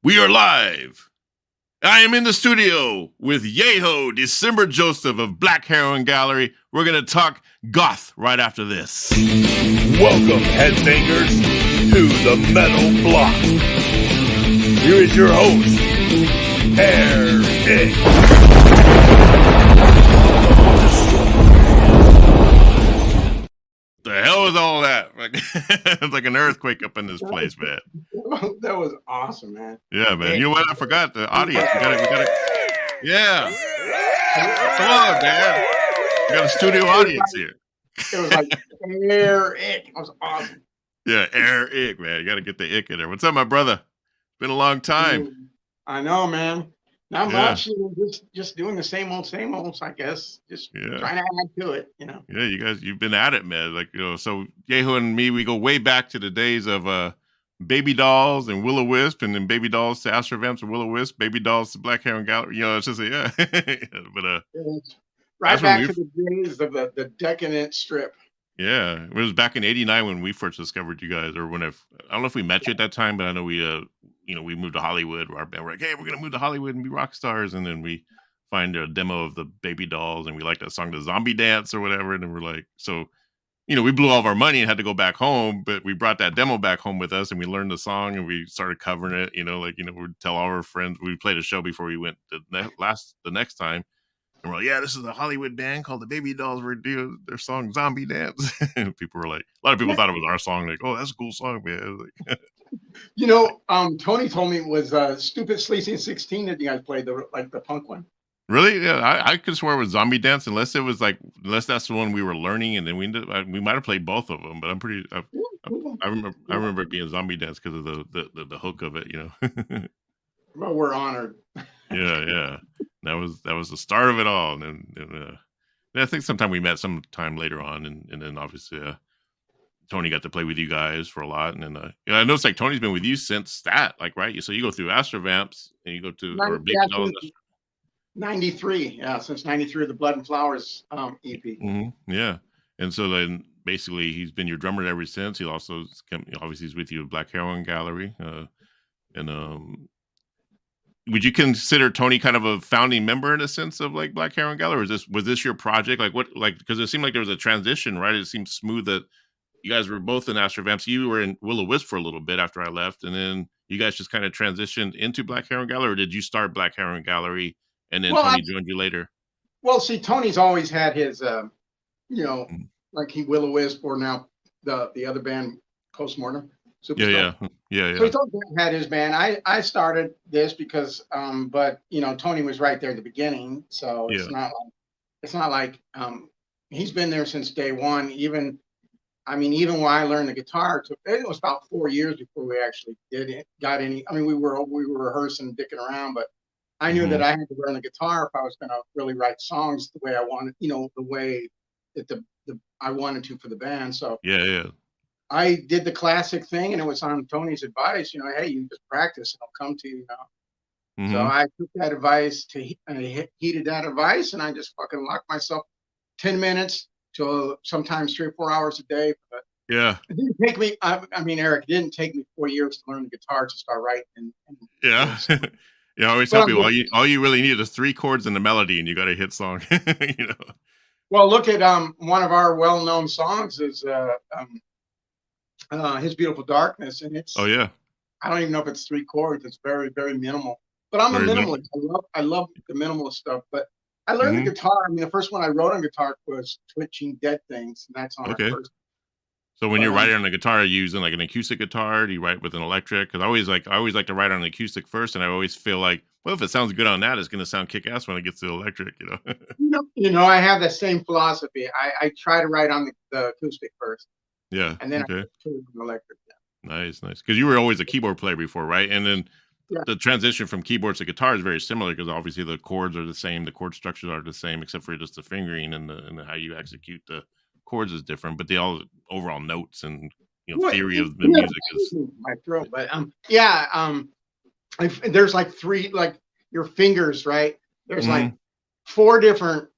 We are live. I am in the studio with Eyajo December Joseph of Black Heroin Gallery. We're going to talk goth right after this. Welcome, headbangers, to the Metal Block. Here is your host, Heron. The hell is all that? It's like an earthquake up in this place, man. That was awesome, man. Yeah, man. You know what? I forgot the audience. We got it. Yeah. Come on, man. We got a studio audience here. It was like Eric. It was awesome. Yeah, Eric, man. You got to get the ick in there. What's up, my brother? Been a long time. I know, man. Not much. Just doing the same old, I guess. Just trying to add to it, you know. Yeah, you guys, you've been at it, man. Like, so Eyajo and me, we go way back to the days of Baby Dolls and Will-O-Wisp, and then Baby Dolls to Astro Vamps and Will-O-Wisp, Baby Dolls to Black Heron Gallery. It's just but right back to the days of the decadent strip. Yeah, it was back in '89 when we first discovered you guys, or when I don't know if we met you at that time, but I know we moved to Hollywood. We're like, hey, we're gonna move to Hollywood and be rock stars, and then we find a demo of the Baby Dolls, and we like that song, the Zombie Dance or whatever, and then we're like, so we blew all of our money and had to go back home, but we brought that demo back home with us, and we learned the song, and we started covering it. We'd tell all our friends. We played a show before we went the next time. And we're like, yeah, this is a Hollywood band called the Baby Dolls. We're doing their song Zombie Dance. And people were like, a lot of people thought it was our song. Like, oh, that's a cool song, man. Tony told me it was Stupid Sleazy 16 that you guys played, the punk one. Really? Yeah, I could swear it was Zombie Dance, unless that's the one we were learning, and then we might have played both of them. But I remember it being Zombie Dance because of the hook of it, Well, we're honored. Yeah. That was the start of it all, and I think sometime we met sometime later on, and then obviously Tony got to play with you guys for a lot, and then I noticed like Tony's been with you since that, like, right? So you go through Astro Vamps, and you go to Baby Dolls. 93, since 93, the Blood and Flowers EP. Mm-hmm. Yeah, and so then basically he's been your drummer ever since. He also obviously he's with you at Black Heroin Gallery, and would you consider Tony kind of a founding member in a sense of like Black Heron Gallery? Or was this your project? Because it seemed like there was a transition, right? It seemed smooth that you guys were both in Astro Vamps. You were in Will-O-Wisp for a little bit after I left, and then you guys just kind of transitioned into Black Heron Gallery, or did you start Black Heron Gallery and then Tony joined you later? Well, see, Tony's always had his, like he Will-O-Wisp, or now the other band, Postmortem. Yeah. So he had his band. I started this because, but Tony was right there at the beginning, so it's not like he's been there since day one. Even when I learned the guitar, it was about 4 years before we actually got any. We were rehearsing, dicking around, but I knew that I had to learn the guitar if I was going to really write songs the way I wanted, the way that I wanted to for the band. So yeah. I did the classic thing, and it was on Tony's advice, hey, you just practice and I'll come to you, Mm-hmm. So I took that advice heeded that advice, and I just fucking locked myself 10 minutes to sometimes 3 or 4 hours a day. But yeah, it didn't take me, Eric, it didn't take me 4 years to learn the guitar to start writing. Yeah. Yeah, I always tell people all you really need is 3 chords and a melody, and you got a hit song. Well, look at one of our well-known songs is His Beautiful Darkness, and it's I don't even know if it's 3 chords. It's very, very minimal. But I'm a minimalist. I love the minimalist stuff. But I learned the guitar. The first one I wrote on guitar was Twitching Dead Things, and that's on our first. So when you're writing on the guitar, are you using like an acoustic guitar? Do you write with an electric? Because I always like to write on an acoustic first, and I always feel like, well, if it sounds good on that, it's going to sound kick-ass when it gets to the electric. I have that same philosophy. I try to write on the acoustic first. Yeah. And then I put it on electric. Nice. Because you were always a keyboard player before, right? And then the transition from keyboards to guitar is very similar because obviously the chords are the same, the chord structures are the same, except for just the fingering and how you execute the chords is different. But the overall notes and theory of the music is my throat. But there's like 3, like your fingers, right? There's like 4 different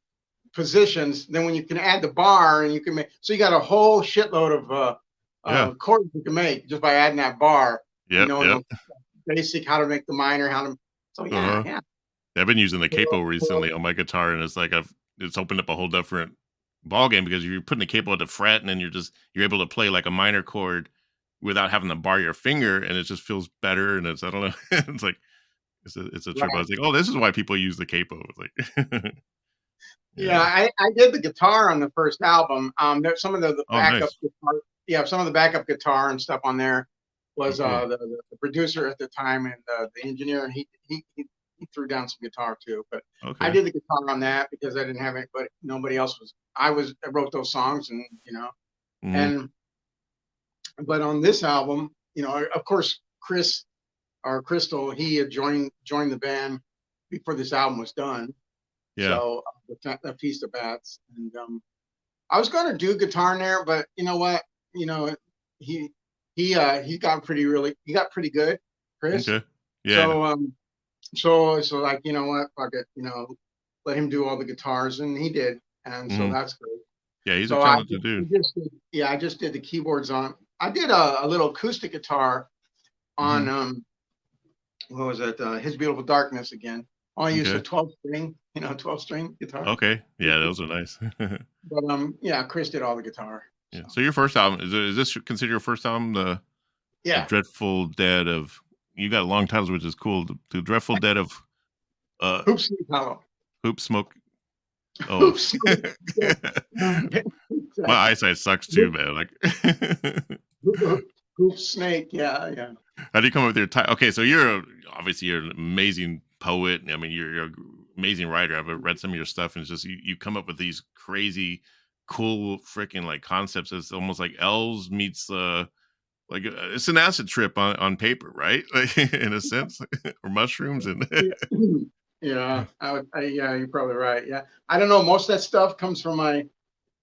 positions. Then when you can add the bar, and you can make, so you got a whole shitload of chords you can make just by adding that bar. basic how to make the minor, how to. So Uh-huh. yeah. I've been using the capo So, recently on my guitar, and it's like it's opened up a whole different ball game because you're putting the capo at the fret, and then you're able to play like a minor chord without having to bar your finger, and it just feels better. And I don't know, it's like it's a trip. I right. was like, oh, this is why people use the capo. It's like, Yeah, yeah. I did the guitar on the first album. There's some of the Oh, backup nice. guitar. Yeah, some of the backup guitar and stuff on there Oh, was cool. the producer at the time and the engineer. He threw down some guitar too. But I Okay. did the guitar on that because I didn't have it, but nobody else was. I wrote those songs and Hmm. and but on this album, of course, Chris or Crystal, he had joined the band before this album was done. Yeah. So the Feast of Bats, and I was going to do guitar in there, but you know what? You know, he he got pretty good, Chris. Okay. Yeah. So so like what? Fuck it, let him do all the guitars, and he did, and so Hmm. that's great. Yeah. He's a So talented dude. I just did the keyboards on. I did a little acoustic guitar Hmm. on what was it? His Beautiful Darkness again. I used a Okay. 12 string, 12 string guitar. Okay. Yeah, those are nice. But yeah, Chris did all the guitar. Yeah. So So your first album is this considered your first album? The yeah, Dreadful Dead of, you got long titles, which is cool. The Dreadful Dead of uh Hoops Sleep Hollow. Hoop Smoke. Oh, Hoops Sleep. Yeah. my Exactly. eyesight sucks too, Hoop, man. Like, hoop Snake. Yeah, yeah. how do you come up with your title? Okay, so obviously you're an amazing poet. I mean, you're an amazing writer. I've read some of your stuff, and it's just you come up with these crazy, cool, freaking like concepts. It's almost like elves meets like it's an acid trip on paper, right? Like, in a sense, or mushrooms and Yeah, yeah. Yeah, you're probably right. Yeah, I don't know. Most of that stuff comes from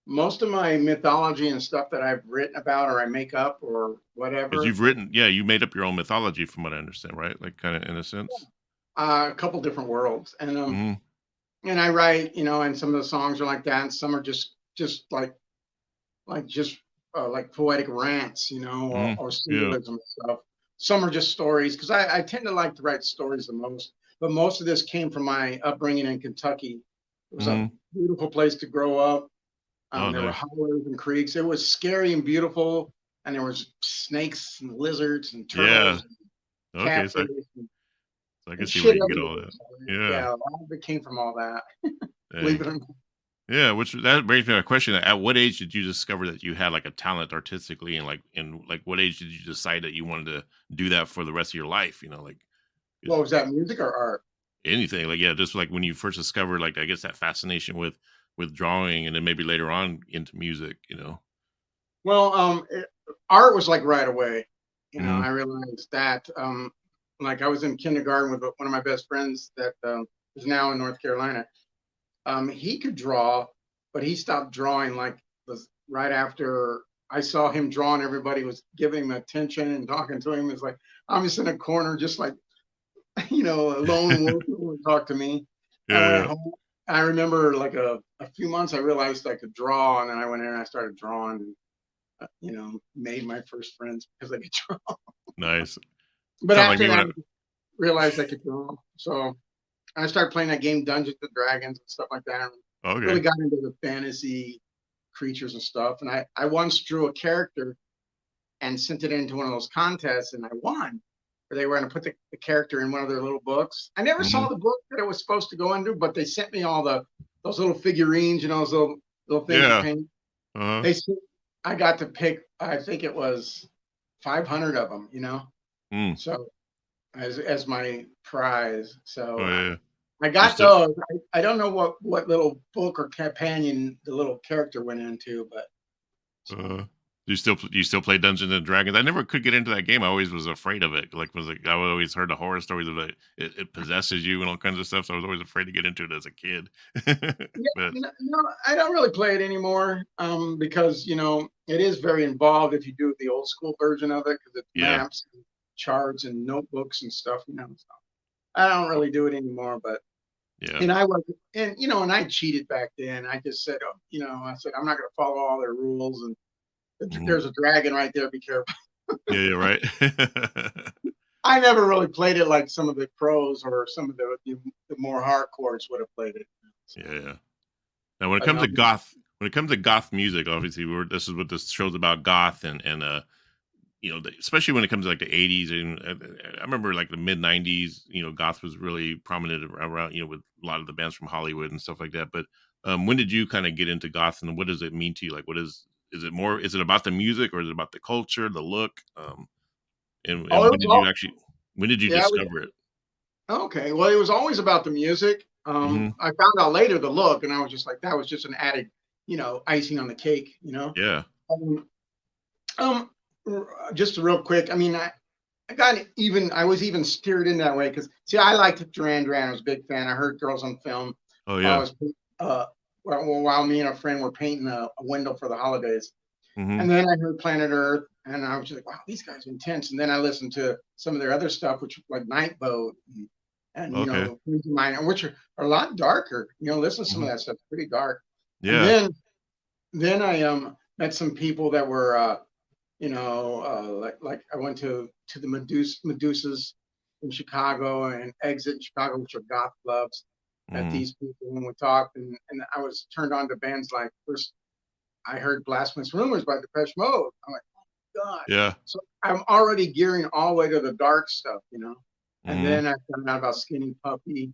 most of my mythology and stuff that I've written about or I make up or because whatever. you've written, yeah, you made up your own mythology from what I understand, right? Like kind of in a sense. A couple different worlds, Hmm. and I write, and some of the songs are like that, and some are just just like poetic rants, Hmm. or Yeah. symbolism and stuff. Some are just stories because I tend to like to write stories the most. But most of this came from my upbringing in Kentucky. It was a Hmm. beautiful place to grow up. Oh, There were nice. hollers and creeks. It was scary and beautiful, and there was snakes and lizards and Yeah. turtles and Okay. catfish and, So I can and see where shit you get everywhere. all that. So, Yeah. yeah, a lot of it came from all that. Believe Dang. it or not. Yeah, which that brings me to a question. At what age did you discover that you had like a talent artistically, and like in like what age did you decide that you wanted to do that for the rest of your life? Like is What was that, music or art? anything. Like, yeah, just like when you first discovered, like, I guess that fascination with drawing, and then maybe later on into music. Well, art was like right away. Hmm. I realized that. Like I was in kindergarten with one of my best friends that is now in North Carolina. He could draw, but he stopped drawing like was right after I saw him drawing. Everybody was giving him attention and talking to him. It's like I'm just in a corner, just like a lone wolf who would talk to me. I went Yeah. home. I remember like a few months I realized I could draw, and then I went in and I started drawing and made my first friends because I could draw. Nice. But Sounds like after me when that, I realized I could draw. So I started playing that game Dungeons and Dragons and stuff like that. And really okay. got into the fantasy creatures and stuff. And I once drew a character and sent it into one of those contests, and I won. Where they were going to put the character in one of their little books. I never Hmm. saw the book that it was supposed to go into, but they sent me all those little figurines, those little things to Yeah. paint. Uh-huh. They sent, I got to pick. I think it was 500 of them. Mm. So as my prize. Oh So yeah. I You got still those. I don't know what little book or companion the little character went into, but so, uh you still play Dungeons and Dragons? I never could get into that game. I always was afraid of it. Like I always heard the horror stories of it possesses you and all kinds of stuff. So I was always afraid to get into it as a kid. yeah, But no, I don't really play it anymore because it is very involved if you do the old school version of it because it's yeah. maps, and charts, and notebooks and stuff. So I don't really do it anymore, but Yeah. and I was and I cheated back then. I just said, I said I'm not going to follow all their rules and Mhm. there's a dragon right there. Be careful. Yeah, you're right. I never really played it like some of the pros or some of the more hardcores would have played it. So, Yeah. Now, when it but comes to goth music, obviously, this is what this show's about, goth, and especially when it comes to like the '80s, and I remember like the mid '90s. Goth was really prominent around, with a lot of the bands from Hollywood and stuff like that. But when did you kind of get into goth, and what does it mean to you? Like, is it more? Is it about the music, or is it about the culture, the look? oh, And it was all, when did you yeah, it was, discover it? okay. Well, it was always about the music. Hmm. I found out later the look, and I was just like, that was just an added, icing on the cake. Yeah. Um, um, just real quick. I mean, I was even steered in that way because see, I liked Duran Duran. I was a big fan. I heard Girls on Film Oh while I yeah. was while me and a friend were painting a window for the holidays. Hmm. And then I heard Planet Earth, and I was just like, wow, these guys are intense. And then I listened to some of their other stuff, which like Night Boat and Okay. Friends of Mine, which are a lot darker. Listen to some of Hmm. that stuff, pretty dark. And Yeah. then I met some people that were like I went to the Medusas in Chicago and Exit in Chicago, which are goth clubs. Met Hmm. these people when we talked, and I was turned on to bands like first I heard Blasphemous Rumors by Depeche Mode. I'm like, oh God. Yeah. So I'm already gearing all the way to the dark stuff. And Hmm. then I found out about Skinny Puppy,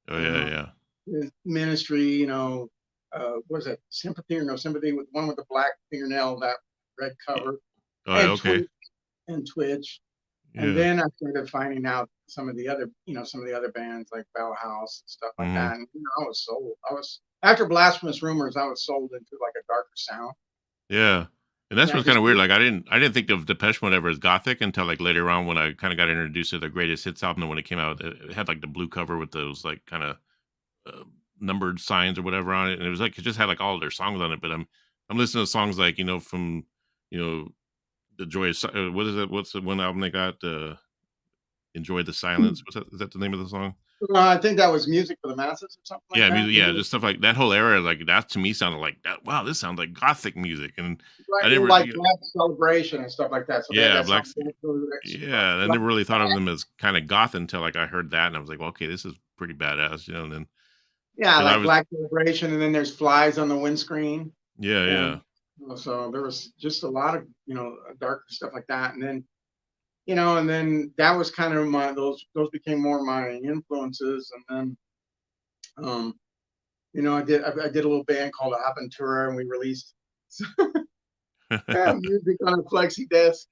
Oh yeah. uh, Yeah. Ministry, what was it? Sympathy or No Sympathy with one with the black fingernail, that red cover, Oh yeah. and Okay. Twitch. And Yeah. then I started finding out some of the other bands like Bauhaus and stuff like Hmm. that. And I was sold. I was after Blasphemous Rumors, I was sold into like a darker sound. Yeah. And And that's I what's kind just of weird. Like I didn't think of Depeche Mode ever as gothic until like later on when I kind of got introduced to their greatest hits album. And when it came out, it had like the blue cover with those like kind of uh, numbered signs or whatever on it, and it was like it just had like all of their songs on it. But I'm listening to songs like from you know the joyous what is it? What's the one album they got? Enjoy the silence. What's that? Is that the name of the song? I think that was Music for the Masses or something like Yeah, that. music. Yeah, just stuff like that whole era. Like that to me sounded like that. Wow, this sounds like gothic music, and I Right, never. like Black Celebration and stuff like that. So they had Yeah, that song. Black. Yeah, I never really thought of them as kind of goth until like I heard that, and I was like, well, okay, this is pretty badass, And Yeah, then I like was, Black Celebration, and then there's Flies on the Windscreen, yeah, yeah, and so there was just a lot of darker stuff like that, and then that was kind of those became more my influences, and then I did a little band called Aventura, and we released music on a flexi disc,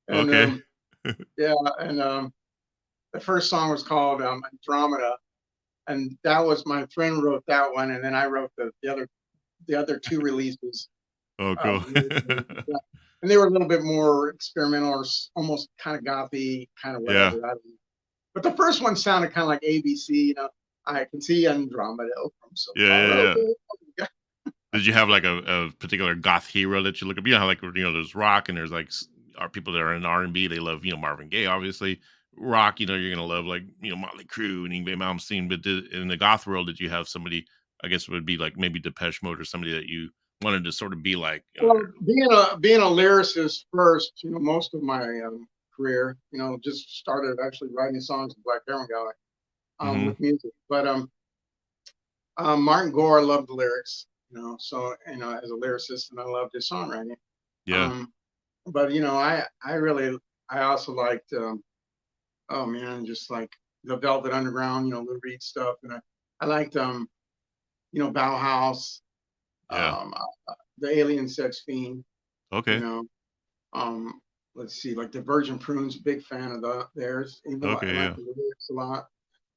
and okay, yeah, and the first song was called Andromeda, and that was my friend wrote that one, and then I wrote the other two releases. oh, cool, And they were a little bit more experimental or almost kind of gothy, kind of yeah, whatever. I don't know. But the first one sounded kind of like ABC. I can see Andromeda from so yeah, far yeah, yeah. away. Did you have like a particular goth hero that you look up? How like there's rock and there's like are people that are in R&B. They love Marvin Gaye, obviously. Rock, you're gonna love like Motley Crue and Yngwie Malmsteen. But in the goth world, did you have somebody? I guess it would be like maybe Depeche Mode or somebody that you wanted to sort of be like. Well, being a lyricist first, most of my career, just started actually writing songs in Black Heroin Gallery Hmm. with music. But Martin Gore loved the lyrics, so as a lyricist, and I loved his songwriting. Yeah. Um, but I also liked oh man, just like the Velvet Underground, Lou Reed stuff, and I liked Bauhaus, Yeah. the Alien Sex Fiend, you Okay. know, um, let's see, like the Virgin Prunes, big fan of theirs, even though I Okay. like Yeah. the lyrics a lot.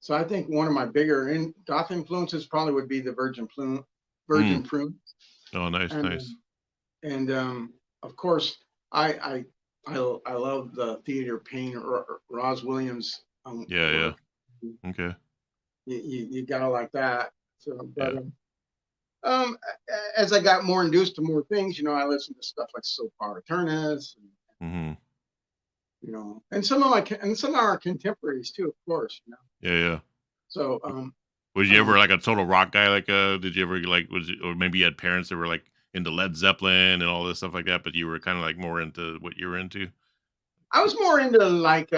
So I think one of my bigger goth influences probably would be the Mm. Virgin Prune, Oh, nice, and nice. of course I I I love the Theater Pain Roz Williams Yeah. Yeah. work. Okay. You gotta like that. So, but Yeah. as I got more induced to more things, I listened to stuff like So Far Eternus, Hmm. and some of our contemporaries too, of course. Yeah. Yeah. So, Was you ever um, like a total rock guy? Like, did you ever like or maybe you had parents that were like into Led Zeppelin and all this stuff like that, but you were kind of like more into what you were into? I was more into like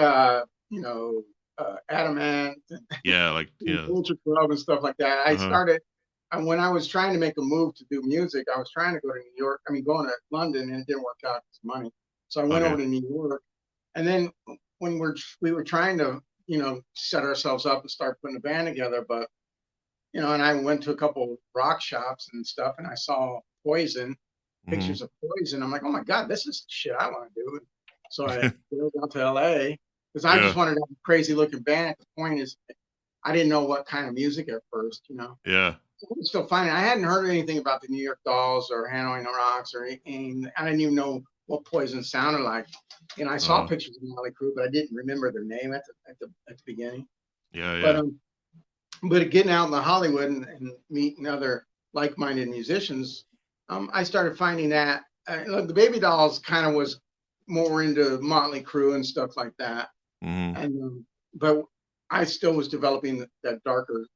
Adamant Yeah, like and Culture Club and stuff like that. I started when I was trying to make a move to do music. I was trying to go to New York. I mean, going to London, and it didn't work out because money. So I went over to New York, and then when we were trying to set ourselves up and start putting a band together, but and I went to a couple rock shops and stuff, and I saw Poison, pictures of Poison. I'm like, oh my God, this is shit I want to do. So I drove out to LA because I just wanted to have a crazy looking band. The point is, I didn't know what kind of music at first, Yeah. I was still finding I hadn't heard anything about the New York Dolls or Hanoi Rocks or anything. I didn't even know what Poison sounded like. I saw pictures of the Motley Crue, but I didn't remember their name at the beginning. Yeah. But getting out in the Hollywood and meeting other like-minded musicians, I started finding that the Baby Dolls kind of was more into Motley Crue and stuff like that. And but I still was developing that darker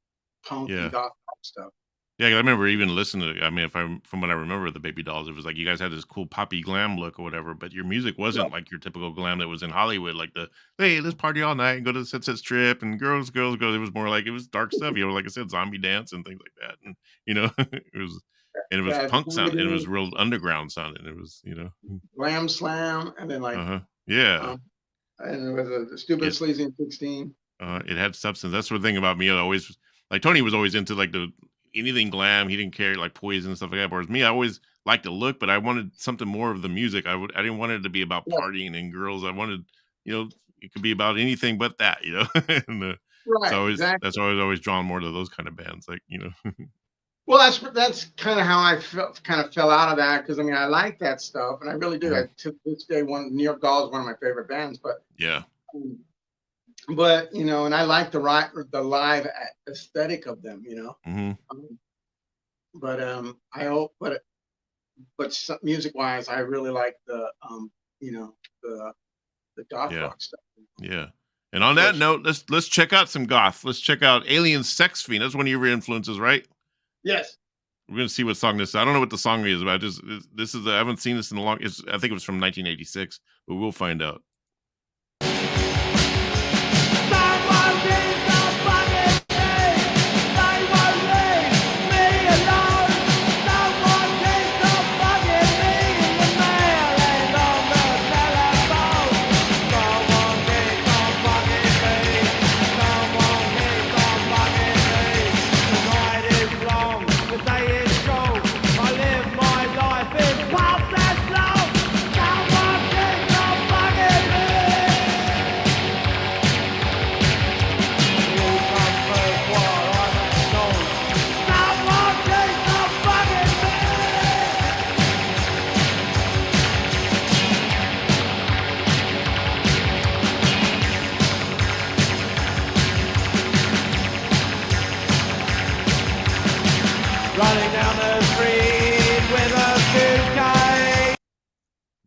punk and goth stuff. Yeah, I remember even listening to. I mean, from what I remember, the Baby Dolls, it was like you guys had this cool poppy glam look or whatever, but your music wasn't like your typical glam that was in Hollywood, like hey, let's party all night and go to the Sunset Strip and girls. It was more like it was dark stuff, like I said, zombie dance and things like that, and it was punk sound, and it was real underground sounding. It was Glam Slam, and then and it was a Stupid Sleazy and 16. It had substance. That's the thing about me. I always like Tony was always into like anything glam. He didn't care like Poison and stuff like that. Whereas me, I always liked the look, but I wanted something more of the music. I didn't want it to be about partying and girls. I wanted, it could be about anything but that, and, that's why I was always drawn more to those kind of bands, like. Well, that's kind of how I fell out of that, because I mean I like that stuff and I really do. To this day, New York Dolls is one of my favorite bands, but and I like the live aesthetic of them, but music wise, I really like the goth rock stuff. Yeah. And on that note, let's check out some goth. Let's check out Alien Sex Fiend. That's one of your influences, right? Yes. We're gonna see what song this is. I don't know what the song is about. I haven't seen this in a long. I think it was from 1986, but we'll find out.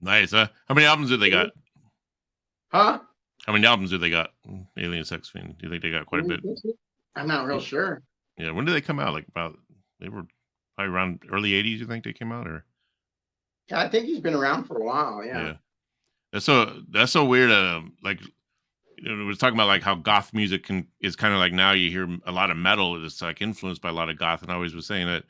Nice, huh? How many albums did they got? Huh? How many albums did they got? Alien Sex Fiend. Do you think they got quite a bit? I'm not real sure. Yeah, when did they come out? They were probably around early 80s, you think they came out, or? Yeah, I think he's been around for a while, yeah. That's so weird. Like, we was talking about like how goth music is kind of like, now you hear a lot of metal that's like influenced by a lot of goth, and I always was saying that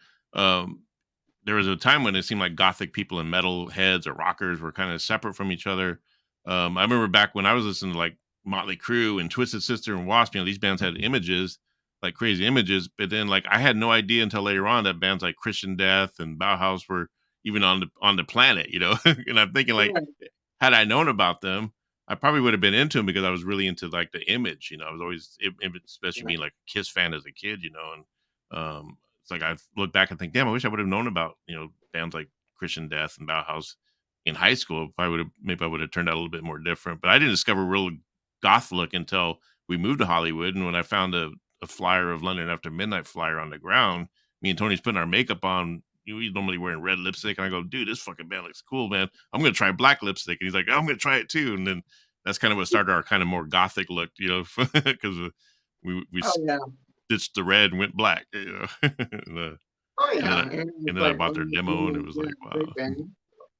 there was a time when it seemed like gothic people and metal heads or rockers were kind of separate from each other. I remember back when I was listening to like Motley Crue and Twisted Sister and Wasp, these bands had images, like crazy images, but then like I had no idea until later on that bands like Christian Death and Bauhaus were even on the planet, and I'm thinking like, had I known about them, I probably would have been into them because I was really into like the image, I was always, especially being like a Kiss fan as a kid, and it's like I look back and think, damn, I wish I would have known about bands like Christian Death and Bauhaus in high school. Maybe I would have turned out a little bit more different. But I didn't discover real goth look until we moved to Hollywood, and when I found a flyer of London After Midnight flyer on the ground, me and Tony's putting our makeup on. He's normally wearing red lipstick, and I go, dude, this fucking band looks cool, man. I'm gonna try black lipstick, and he's like, I'm gonna try it too. And then that's kind of what started our kind of more gothic look, because we ditched the red and went black, and then I bought their demo, and it was like, wow.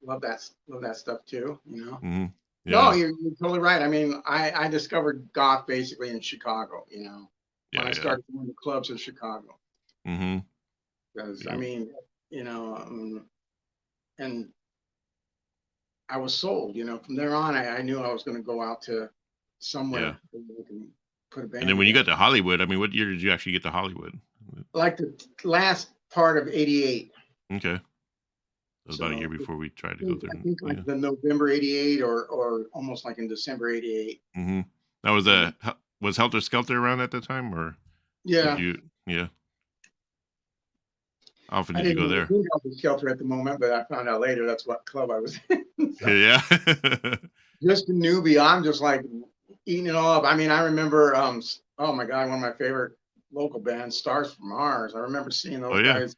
Love that stuff too, Mm-hmm. No, Yeah. you're totally right. I mean, I discovered goth basically in Chicago, when Yeah. I Yeah. started going to clubs in Chicago. Mm-hmm. Because I Yep. mean, and I was sold. From there on, I knew I was going to go out to Yeah. somewhere where we can put a And band then when you got together. to Hollywood, I mean, what year did you actually get to Hollywood? Like the last part of '88. Okay. That was about a year So before we tried to go there. I think like Yeah. the November '88 or almost like in December '88. Mm-hmm. That was was Helter Skelter around at the time, or did Yeah. you? Yeah. How often I did you didn't go know there? who Helter Skelter at the moment, but I found out later that's what club I was in. So Yeah. just a newbie, I'm just like eating it all up. I mean, I remember, oh my God, one of my favorite local bands, Stars from Mars. I remember seeing Oh those yeah. guys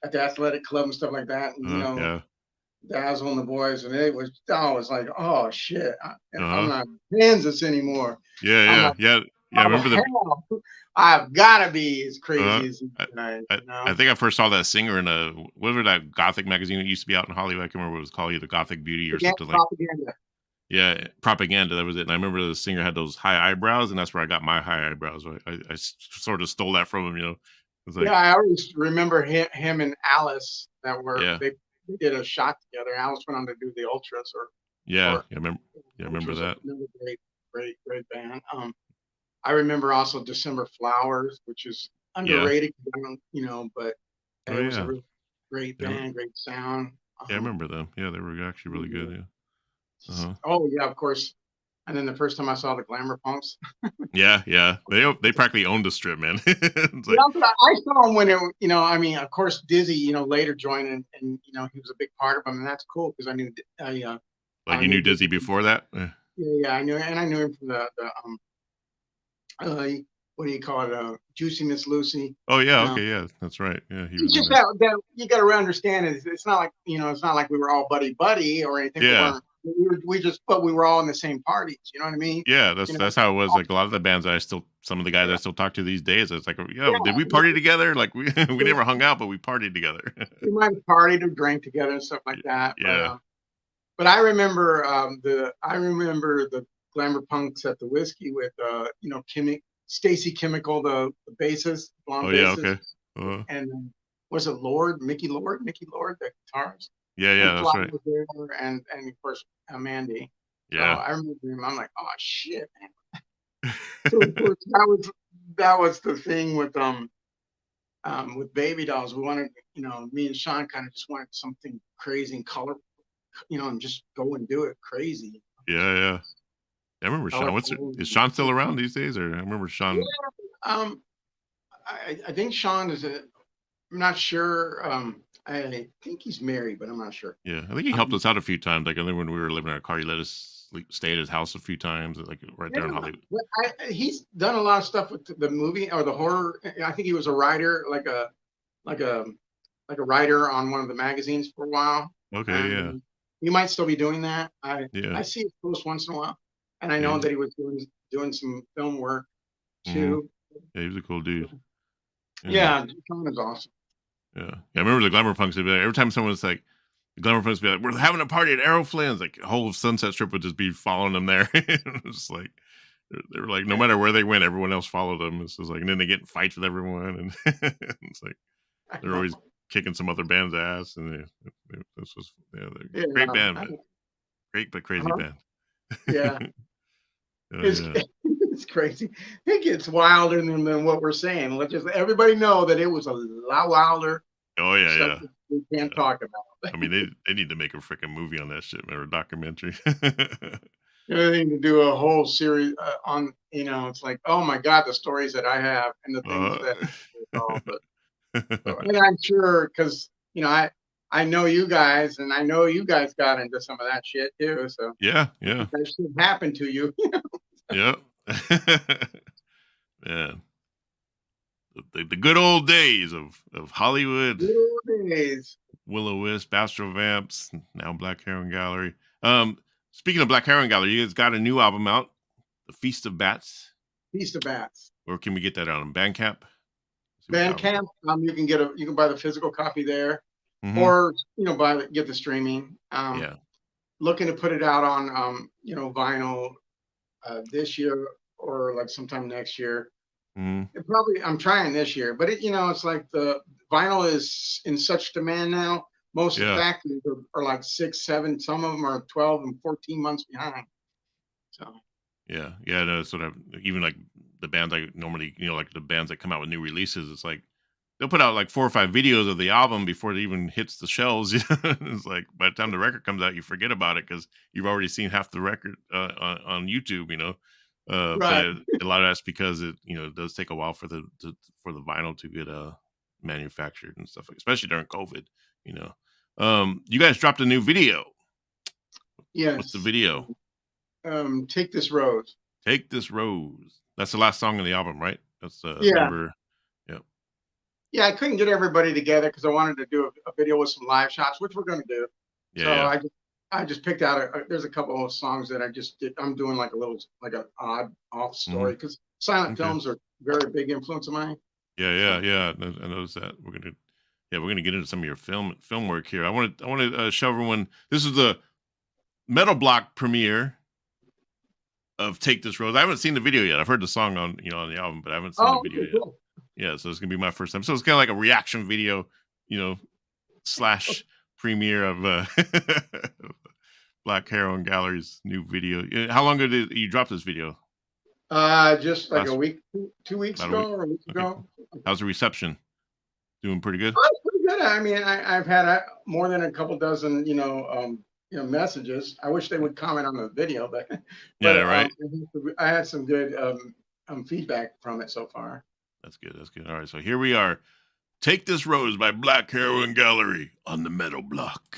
at the athletic club and stuff like that, and Yeah. Dazzle and the boys, and I was like, oh shit, I'm Uh-huh. not in Kansas anymore. Yeah, I'm yeah, like, yeah, yeah. I oh remember the hell, I've got to be as uh, crazy as these I, guys, I think I first saw that singer in a whatever that Gothic magazine that used to be out in Hollywood. I can't remember what it was called, either Gothic Beauty or something like. Propaganda. Yeah, propaganda. That was it. And I remember the singer had those high eyebrows, and that's where I got my high eyebrows. Sort of stole that from him. It's Yeah, like, I always remember him and Alice that were yeah, they did a shot together. Alice went on to do the Ultras yeah, or yeah. Remember Ultras, that. another great band. I remember also December Flowers, which is Yeah. underrated, but Oh it was a yeah. really great Yeah. band, great sound. Yeah. I remember them. Yeah, they were actually really good. Yeah. Uh huh. Oh yeah, of course. And then the first time I saw the Glamour Punks, Yeah, yeah. They practically owned the strip, man. It's yeah, like, but I saw him when I mean, of course, Dizzy, later joined and he was a big part of them, and that's cool because like I you knew knew Dizzy. Dizzy before that. Yeah, I knew him from the uh, what do you call it, Juicy Miss Lucy. Oh yeah. Um, Okay. Yeah, that's right. Yeah, he it's was in just there. that you got to understand is it's not like it's not like we were all buddy or anything. We Yeah. weren't. But we were all in the same parties. You know what I mean? Yeah, You know, that's how it was. Like a lot of the bands some of the guys I still talk to these days, it's like, yo, did we yeah, party together? Like we we never hung out, but we partied together. we might have partied or drank together and stuff like that. Yeah. But I remember the Glamour Punks at the Whiskey with Stacy Chemical, the bassist, blonde Oh yeah. bassist, Okay. and was it Mickey Lord, the guitarist, Yeah. and Yeah. Fly That's right. was there, and of course Mandy. So Yeah. I remember him. I'm like, oh shit, man. So of course that was the thing with Baby Dolls. We wanted, me and Sean kind of just wanted something crazy and colorful, and just go and do it crazy. Yeah. Yeah. I remember Sean. Colorful. Is Sean still around these days? Or I remember Yeah, Sean. um, I think Sean I'm not sure. I think he's married, but I'm not sure. Yeah, I think he helped Um, us out a few times. Like I think when we were living in our car, he let us stay at his house a few times, like right yeah, there in Hollywood. but he's done a lot of stuff with the movie or the horror. I think he was a writer, like a like a writer on one of the magazines for a while, Okay. Yeah. and he might still be doing that. I Yeah. I see his post once in a while, and I Yeah. know that he was doing some film work Mhm. too. Yeah, he was a cool dude. Yeah. Yeah, Sean is awesome. Yeah. Yeah. I remember the Glamour Punks. They'd be like, every time someone was like, the Glamour Punks would be like, we're having a party at Arrow Flynn's. Like, the whole Sunset Strip would just be following them there. It was like, they were like, no matter where they went, everyone else followed them. It's just like, and then they get in fights with everyone. And it's like, I they're know. always kicking some other band's ass. And this was, yeah, they're Yeah, great band, but great but crazy uh-huh. band. Yeah. Oh, It's yeah. it's crazy. It gets wilder than what we're saying. Let's just everybody know that it was a lot wilder Oh, yeah, stuff yeah. that we can't Yeah. talk about. I mean, they need to make a freaking movie on that shit, man, or a documentary. They need to do a whole series on. It's like, oh my God, the stories that I have and the things uh, that all. But and I'm sure because I know you guys, and I know you guys got into some of that shit too. So yeah, yeah, that shit happened to you. yeah. Man, the good old days of Hollywood, Good old days. Willow Wisp, Astro Vamps, now Black Heroin Gallery. Speaking of Black Heroin Gallery, you guys got a new album out, The Feast of Bats. Feast of Bats. Where can we get that on Bandcamp? See what the album's Bandcamp. You can buy the physical copy there, like. or get the streaming. Yeah. looking to put it out on vinyl this year or like sometime next year. Probably I'm trying this year, but it's like the vinyl is in such demand now. Most factories are like 6, 7. Some of them are 12 and 14 months behind. So no, sort of even like the bands I normally like the bands that come out with new releases. It's like they'll put out like 4 or 5 videos of the album before it even hits the shelves. It's like by the time the record comes out, you forget about it because you've already seen half the record on YouTube. Right. But a lot of that's because it does take a while for the vinyl to get manufactured and stuff, especially during COVID. You guys dropped a new video. Yes. What's the video? Take This Rose. Take This Rose. That's the last song on the album, right? That's number. Yeah, I couldn't get everybody together because I wanted to do a video with some live shots, which we're going to do. I just picked out there's a couple of songs that I just did. I'm doing like an odd off story because silent films are very big influence of mine. Yeah. I noticed that. We're gonna get into some of your film work here. I want to show everyone. This is the Metal Block premiere of Take This Rose. I haven't seen the video yet. I've heard the song on on the album, but I haven't seen the video yet. Cool. Yeah, so it's gonna be my first time. So it's kind of like a reaction video, / premiere of Black Heroin Gallery's new video. How long ago did you drop this video? Just like a week, 2 weeks ago or a week ago. How's the reception? Doing pretty good? Oh, pretty good. I mean, I've had more than a couple dozen, messages. I wish they would comment on the video, but right. I had some good feedback from it so far. That's good. All right, so here we are. Take This Rose by Black Heroin Gallery on the Metal Block.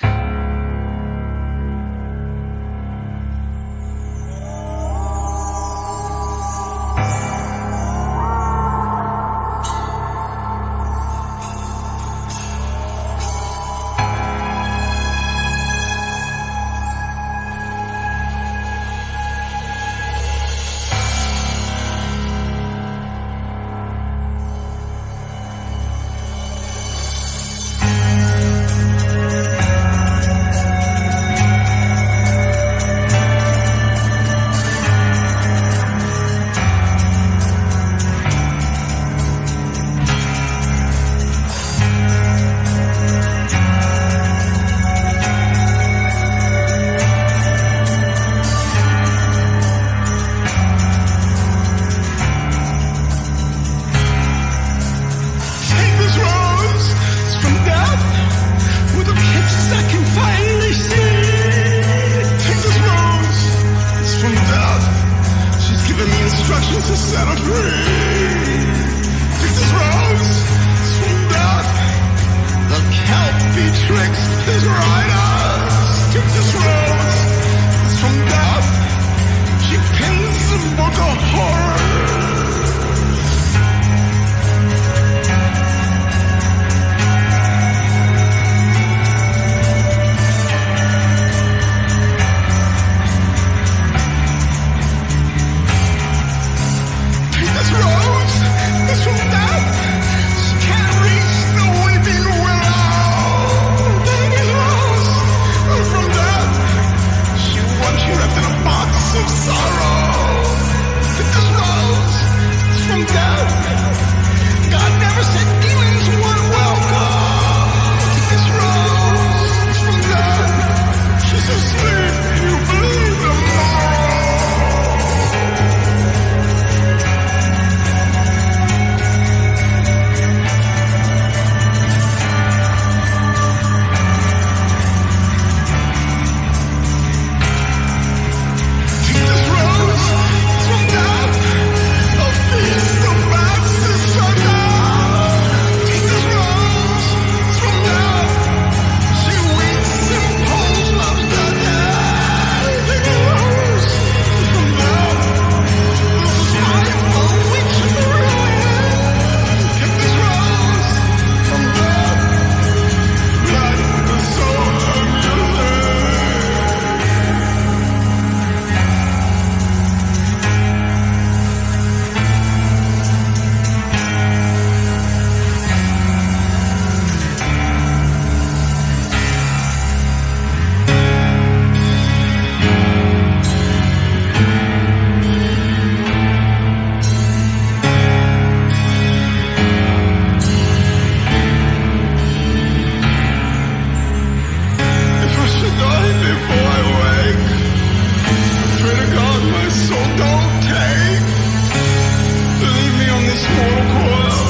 this mortal coil,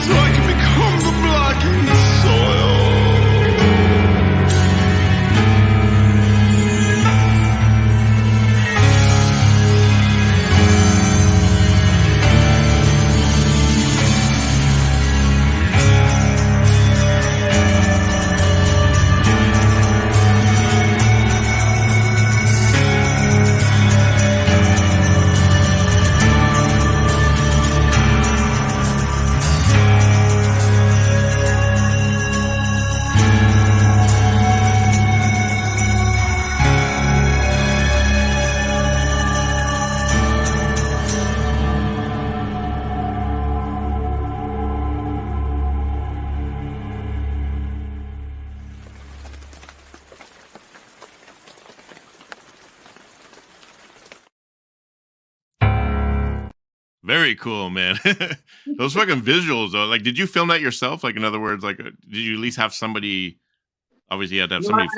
so I can become the black in the soil. Very cool, man. Those fucking visuals, though. Like, did you film that yourself? Like, in other words, like, did you at least have somebody? Obviously, you had to have No, somebody.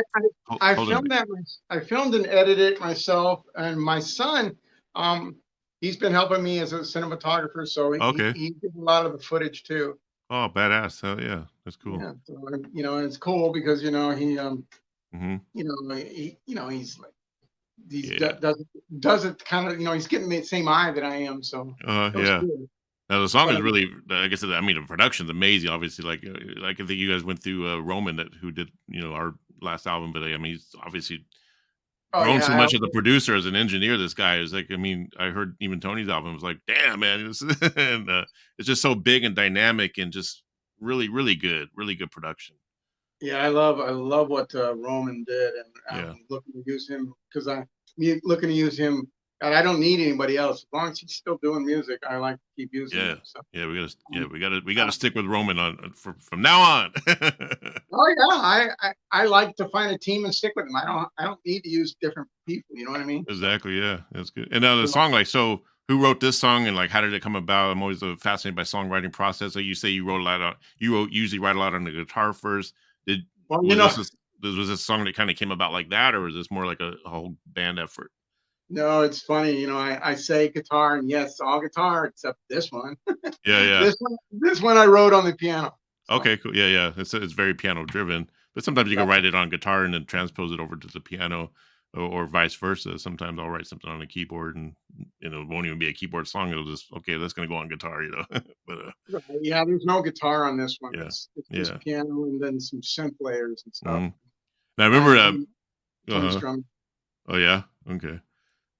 I Holding filmed that. I filmed and edited it myself, and my son, he's been helping me as a cinematographer, so Okay. he did a lot of the footage too. Oh, badass! Hell yeah, that's cool. Yeah, so, and it's cool because he, Mm-hmm. he's like Yeah. does it kind of, he's getting the same eye that I am, so it was Yeah. cool. Now the song But is really, like I said, I mean, the production's amazing. Obviously, like I think you guys went through Roman, who did our last album, but I mean, he's obviously oh grown so yeah, much as a producer, as an engineer. This guy is like, I mean, I heard even Tony's album was like, damn man, and it's just so big and dynamic and just really, really good production. yeah, I love what Roman did, and Yeah, I'm looking to use him because looking to use him. And I don't need anybody else. As long as he's still doing music, I like to keep using yeah, him. So, yeah. We gotta uh, stick with Roman from now on. oh yeah, I like to find a team and stick with them. I don't need to use different people. You know what I mean? So, Exactly. Yeah, that's good. And now the so song, like, so who wrote this song and like how did it come about? I'm always fascinated by songwriting process. Like you say, you wrote a lot on. Usually write a lot on the guitar first. Did well, was was this song that kind of came about like that, or was this more like a whole band effort? no, it's funny. I say guitar, and yes, all guitar except this one. Yeah, yeah. This one I wrote on the piano. So, Okay, cool. Yeah, yeah. It's very piano driven, but sometimes you yeah. can write it on guitar and then transpose it over to the piano, or vice versa. Sometimes I'll write something on a keyboard and it won't even be a keyboard song. It'll just okay, that's gonna go on guitar, but Right, yeah, there's no guitar on this one. yeah, It's just yeah. piano and then some synth layers and stuff. Mhm. Now I remember. Tony's Uh-huh. drum. Oh yeah. Okay.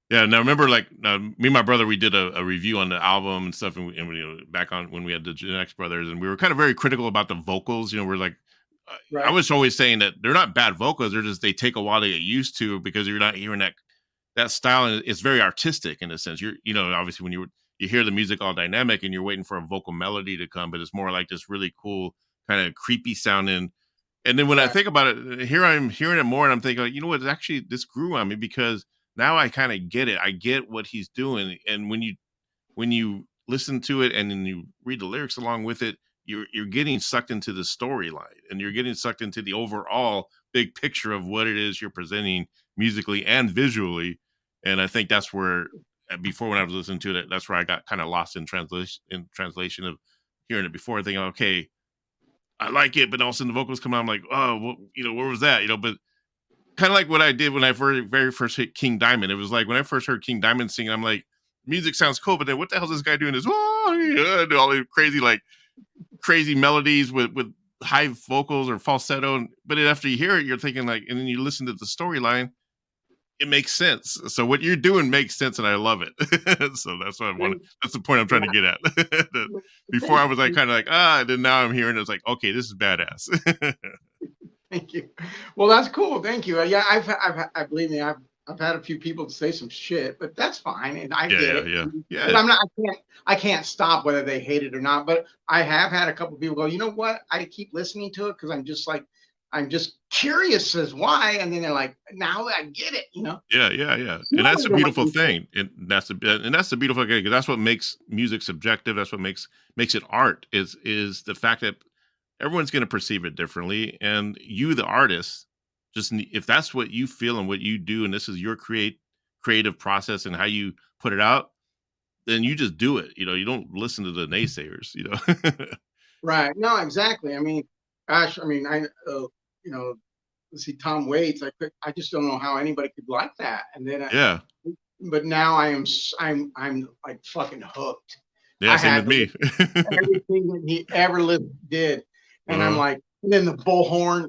Yeah. Now remember, like me and my brother, we did a review on the album and stuff, back on when we had the Gen X brothers, and we were kind of very critical about the vocals. We're like, I Right. was always saying that they're not bad vocals. They're just they take a while to get used to because you're not hearing that style, and it's very artistic in a sense. Obviously when you hear the music all dynamic and you're waiting for a vocal melody to come, but it's more like this really cool kind of creepy sounding. And then when I Right. think about it, here I'm hearing it more, and I'm thinking, like, you know what? Actually, this grew on me because now I kind of get it. I get what he's doing, and when you listen to it and then you read the lyrics along with it, you're getting sucked into the storyline, and you're getting sucked into the overall big picture of what it is you're presenting musically and visually. And I think that's where before when I was listening to it, that's where I got kind of lost in translation of hearing it before, thinking, okay, I like it, but all of a sudden the vocals come out. I'm like, oh, where was that? But kind of like what I did when I very first hit King Diamond. It was like when I first heard King Diamond sing, I'm like, music sounds cool, but then what the hell is this guy doing? This do all these crazy melodies with high vocals or falsetto. But then after you hear it, you're thinking like, and then you listen to the storyline, it makes sense. So what you're doing makes sense, and I love it. So that's what I want. Thank, That's the point I'm trying to get at. Before I thank was like you. kind of like and then now I'm hearing it's like okay, this is badass. Thank you. Well, that's cool. Thank you. Yeah, I believe me, I've had a few people say some shit, but that's fine, and I Yeah, get yeah, it. yeah, But yeah, I'm not. I can't stop whether they hate it or not. But I have had a couple people go, you know what? I keep listening to it because I'm just curious as why, and then they're like, now I get it. yeah, yeah, yeah. And that's Similar a to what beautiful you said. thing. And that's the beautiful thing because that's what makes music subjective. That's what makes it art. Is the fact that everyone's going to perceive it differently, and you, the artist, if that's what you feel and what you do, and this is your creative process and how you put it out, then you just do it. You don't listen to the naysayers. Right. No, exactly. I mean, gosh, I mean, you know, let's see, Tom Waits. I just don't know how anybody could like that. And then, Yeah. but now I'm like fucking hooked. Yeah, I same had with to me. listen to everything that he ever did, and I'm Uh-huh. like, and then the bullhorn,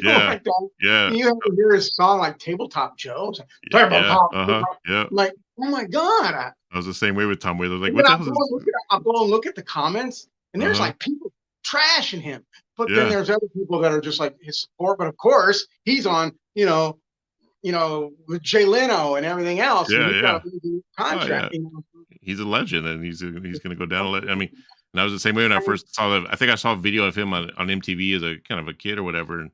Yeah. like that. Yeah. You have to hear his song like Tabletop Joe. It's like, Yeah, yeah. Tabletop. Uh-huh. Yeah. I'm like, oh my god. I was the same way with Tom Waits. I was like, And what then the hell is this? I'll go and look at the comments, and there's Uh-huh. like people trashing him. But then Yeah. there's other people that are just like his support. But of course, he's on, with Jay Leno and everything else, and Yeah, he's got yeah. a big Oh, contract. yeah. He's a legend, and he's gonna go down. I mean, and I was the same way when I first saw that. I think I saw a video of him on MTV as a kind of a kid or whatever, and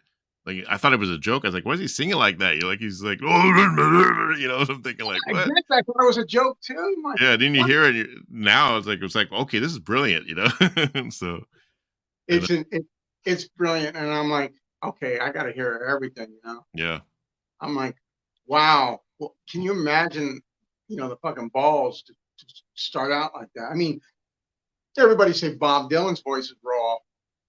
like I thought it was a joke. I was like, "Why is he singing like that?" You're like, he's like, "Oh," I'm thinking like, "What?" Exactly, I thought it was a joke too. I'm like, Yeah, didn't you what? hear it? Now it's like, okay, this is brilliant. And so and It's brilliant, and I'm like, okay, I got to hear everything. yeah, I'm like, wow. Well, can you imagine, the fucking balls to start out like that? I mean, everybody say Bob Dylan's voice is raw,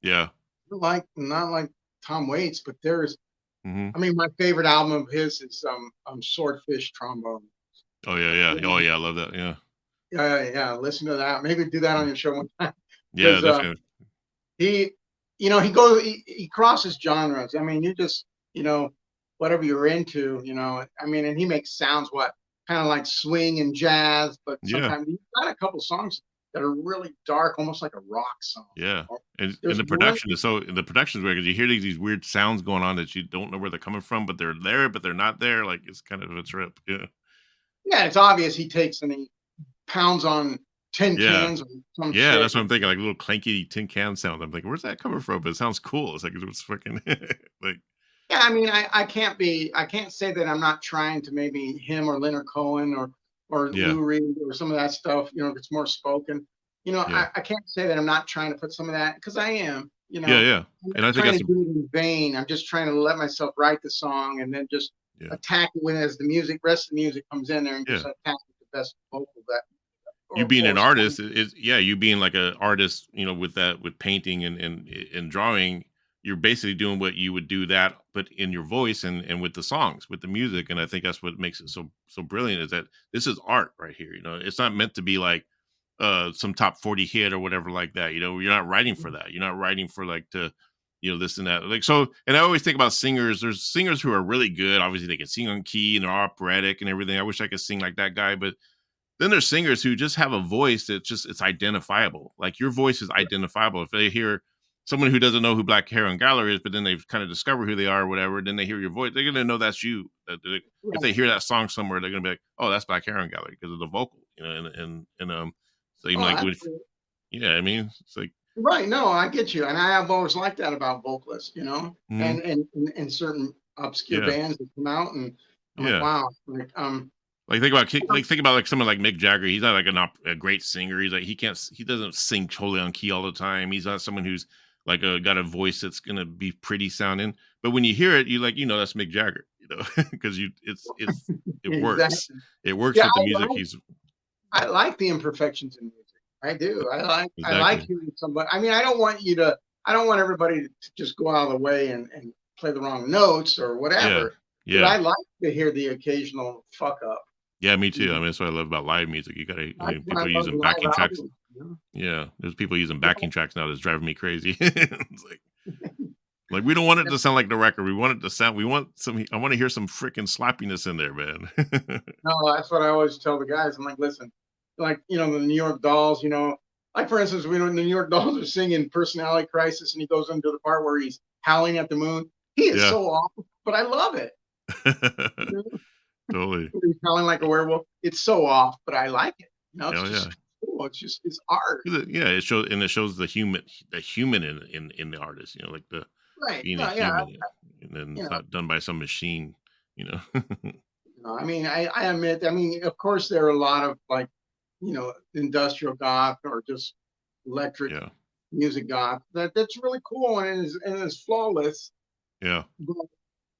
yeah, not like Tom Waits, but there's. hmm I mean, my favorite album of his is Swordfish Trombone. oh yeah, yeah, oh yeah, I love that. Yeah, Yeah, yeah. Listen to that. Maybe do that on your show one time yeah, because definitely. he, he crosses genres. I mean, whatever you're into. I mean, and he makes sounds kind of like swing and jazz, but Yeah, sometimes he's got a couple songs that are really dark, almost like a rock song. yeah. And There's the one. production is the production's weird because you hear these weird sounds going on that you don't know where they're coming from, but they're there, but they're not there. Like it's kind of a trip. Yeah, Yeah, it's obvious he takes and he pounds on tin yeah. cans or some Yeah, shit. that's what I'm thinking, like little clanky tin can sound. I'm like, where's that coming from? But it sounds cool. It's like it's fucking like Yeah, I mean, I can't say that I'm not trying to maybe him or Leonard Cohen or yeah, Lou Reed or some of that stuff. It's more spoken. yeah, I can't say that I'm not trying to put some of that because I am. yeah, yeah. I'm And not I think trying that's to do it in vain. I'm just trying to let myself write the song and then just yeah, attack it when as the rest of the music comes in there and yeah. just attack with the best vocal that You being or an song. artist is yeah, you being like an artist, with painting and drawing, you're basically doing what you would do that, but in your voice and with the songs, with the music. And I think that's what makes it so brilliant is that this is art right here. It's not meant to be like some top 40 hit or whatever like that. You're not writing for that. You're not writing for like to this and that. Like so, and I always think about singers. There's singers who are really good. Obviously, they can sing on key and they're operatic and everything. I wish I could sing like that guy, but then there's singers who just have a voice that it's identifiable. Like your voice is identifiable. If they hear someone who doesn't know who Black Heroin Gallery is, but then they've kind of discovered who they are or whatever, then they hear your voice, they're gonna know that's you. If they Right. hear that song somewhere, they're gonna be like, "Oh, that's Black Heroin Gallery" because of the vocal, and so even Oh, like with absolutely. yeah, I mean, it's like Right. No, I get you. And I have always liked that about vocalists, mhm, and certain obscure yeah, bands that come out and I'm like, yeah. wow, Like think about like someone like Mick Jagger. He's not like a great singer. He's like he doesn't sing totally on key all the time. He's not someone who's like got a voice that's gonna be pretty sounding. But when you hear it, you like that's Mick Jagger, because it works. exactly. It works Yeah, with the music. He's I like the imperfections in music. I do. I like exactly hearing somebody. I mean, I don't want everybody to just go out of the way and play the wrong notes or yeah whatever. But yeah I like to hear the occasional fuck up. yeah. Me You too. I know, mean, that's what I love about live music. You gotta That's what I people love using live backing tracks. albums. Yeah, there's people using backing tracks now that's driving me crazy. It's like we don't want it to sound like the record. We want it to sound. We want some. I want to hear some freaking sloppiness in there, man. No, that's what I always tell the guys. I'm like, listen, like the New York Dolls. Like for instance, when the New York Dolls are singing "Personality Crisis" and he goes into the part where he's howling at the moon. He is Yeah, so awful, but I love it. You know, totally. he's howling like a werewolf. It's so off, but I like it. It's Hell yeah. just cool. It's art. Yeah, it shows the human in the artist. Like the Right. being a No, yeah. human, and then You it's know, not done by some machine. You know. I mean, I admit. I mean, of course, there are a lot of like, industrial goth or just electric Yeah, music goth that's really cool and is flawless. yeah, But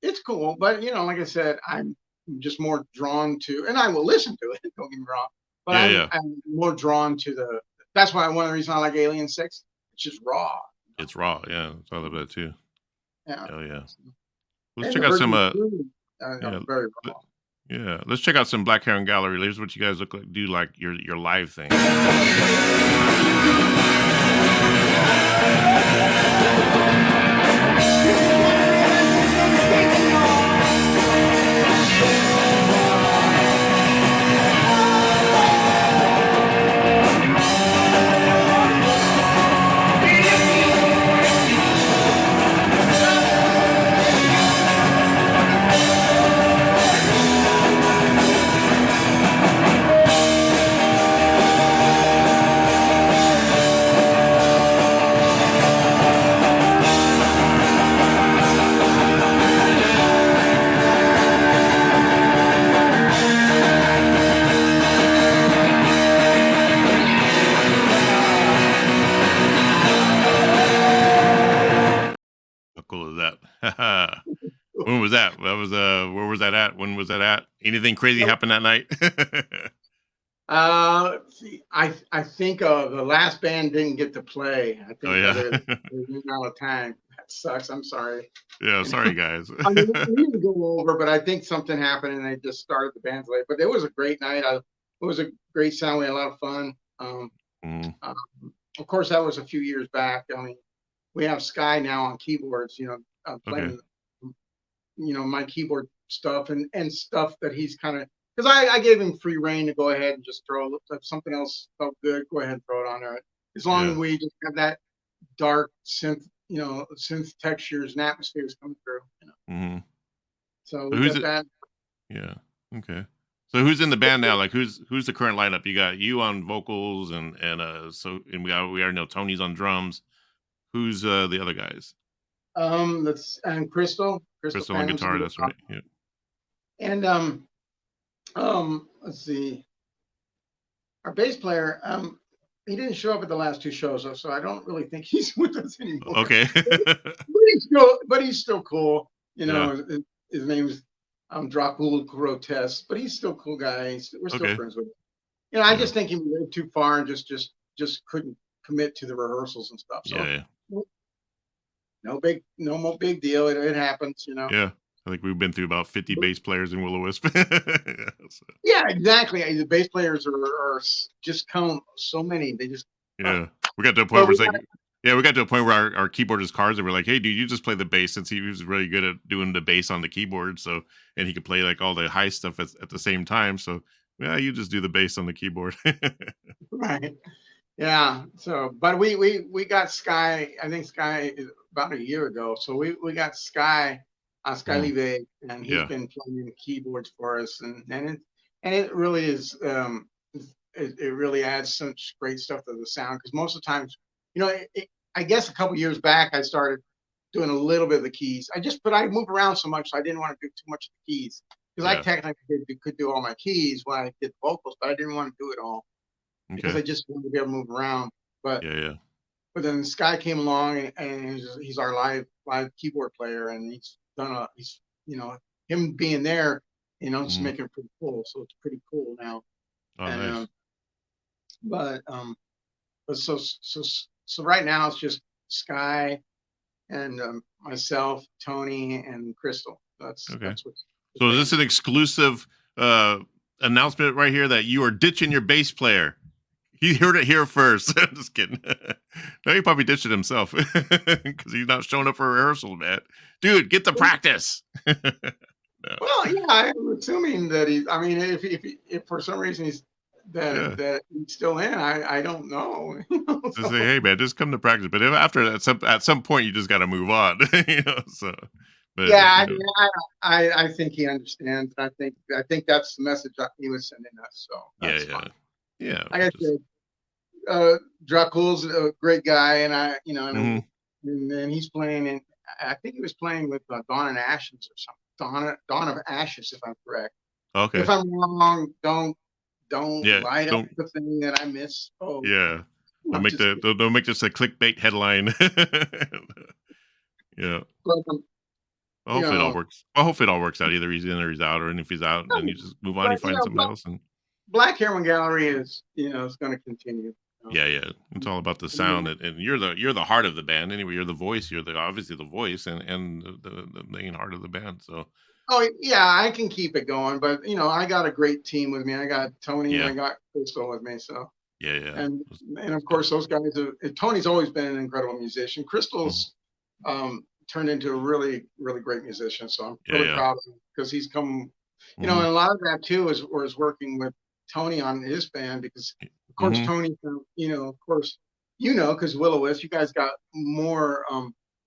it's cool. But like I said, I'm just more drawn to, and I will listen to it. Don't get me wrong. But Yeah, yeah. I'm more drawn to the. That's why one of the reasons I like Alien 6. It's just raw. It's raw. Yeah, I love that too. Yeah. Oh yeah. Let's And check the out some. version 2, Yeah. very l- raw. Yeah. Let's check out some Black Heron Gallery. Here's what you guys look like. Do like your live thing. How cool is that? When was that? That was where was that at? When was that at? Anything crazy happened that night? See, I think the last band didn't get to play. I Oh think yeah. they're running out of time. That sucks. I'm sorry. Yeah, sorry guys. I mean, we need to go over, but I think something happened and they just started the band late. But it was a great night. It was a great sound. We had a lot of fun. Mm, Um, of course, that was a few years back. I mean, we have Sky now on keyboards. okay. Playing my keyboard stuff and stuff that he's kind of, because I gave him free reign to go ahead and just throw, if something else felt good, go ahead and throw it on there, as long Yeah. as we just have that dark synth textures and atmospheres coming through. Hmm. So So we who's got it? that. Yeah. Okay. So who's in the band now? Like who's the current lineup? You got you on vocals and we already know Tony's on drums. Who's the other guys? That's and Crystal Crystal on Phantom's in guitar, the that's right. Yeah. and let's see, our bass player, he didn't show up at the last 2 shows, so I don't really think he's with us anymore. Okay. But he's still cool. Yeah. His name's Dracul Grotesque, but he's still a cool guy. We're still Okay. friends with him. I Yeah. just think he went too far and just couldn't commit to the rehearsals and stuff. So Yeah. no more big deal. It happens. Yeah. I think we've been through about 50 bass players in Will-O-Wisp. Yeah, so, Yeah, exactly. The bass players are just come so many. They just yeah. We got to a point but where we it's like, yeah, we got to a point where our keyboardist cards and we're like, hey, dude, you just play the bass since he was really good at doing the bass on the keyboard. So, and he could play like all the high stuff at the same time. So, yeah, you just do the bass on the keyboard. right. Yeah. So, but we got Sky. I think Sky is about a year ago. So we got Sky, Sky Mhm. Live, and he's Yeah. been playing the keyboards for us, and it really is. It really adds such great stuff to the sound because most of the times, I guess a couple years back I started doing a little bit of the keys. But I move around so much, so I didn't want to do too much of the keys because I Yeah. technically could do all my keys when I did vocals, but I didn't want to do it all because Okay. I just wanted to be able to move around. But Yeah. Yeah. but then Sky came along and he's our live keyboard player, and he's him being there, just Mhm. making it pretty cool. So it's pretty cool now. Oh, And nice. but so right now it's just Sky and myself, Tony, and Crystal. Okay. That's what the So is band this is. an exclusive announcement right here that you are ditching your bass player? He heard it here first. I'm just kidding. No, he probably ditched it himself because he's not showing up for rehearsal, man. Dude, get to practice. No. Well, yeah, I'm assuming that he's. I mean, if for some reason Yeah. that he's still in, I don't know. Just say, So, hey, man, just come to practice. But if after that, at some point, you just got to move on. So, but yeah, I think he understands. I think that's the message that he was sending us. So yeah, that's yeah, fine. yeah. Like I Just, said, Dracul's a great guy, and mhm. and then he's playing in. I think he was playing with Dawn and Ashes or something. Dawn of Ashes, if I'm correct. Okay. If I'm wrong, don't Yeah. write up Don't. the thing that I misspoke. Yeah. Don't I'm make just kidding. don't make this a clickbait headline. Yeah. But, you Hopefully it all know, works. Well, hopefully it all works out. Either he's in or he's out, or and if he's out, then you just move on. You but find something else, and Black Heroin Gallery is, it's going to continue. Yeah. It's all about the sound, and you're the heart of the band. Anyway, you're the voice. You're obviously the voice and the main heart of the band. So Oh yeah, I can keep it going, but I got a great team with me. I got Tony and yeah, I got Crystal with me. So yeah. and and of Good. course those guys. Tony's always been an incredible musician. Mhm. Crystal's turned into a really really great musician. So I'm really Yeah. proud of him because he's come. And Hmm. a lot of that too was working with Tony on his band because of course Hmm. Tony, of course because Will-O-Wisp, you guys got more.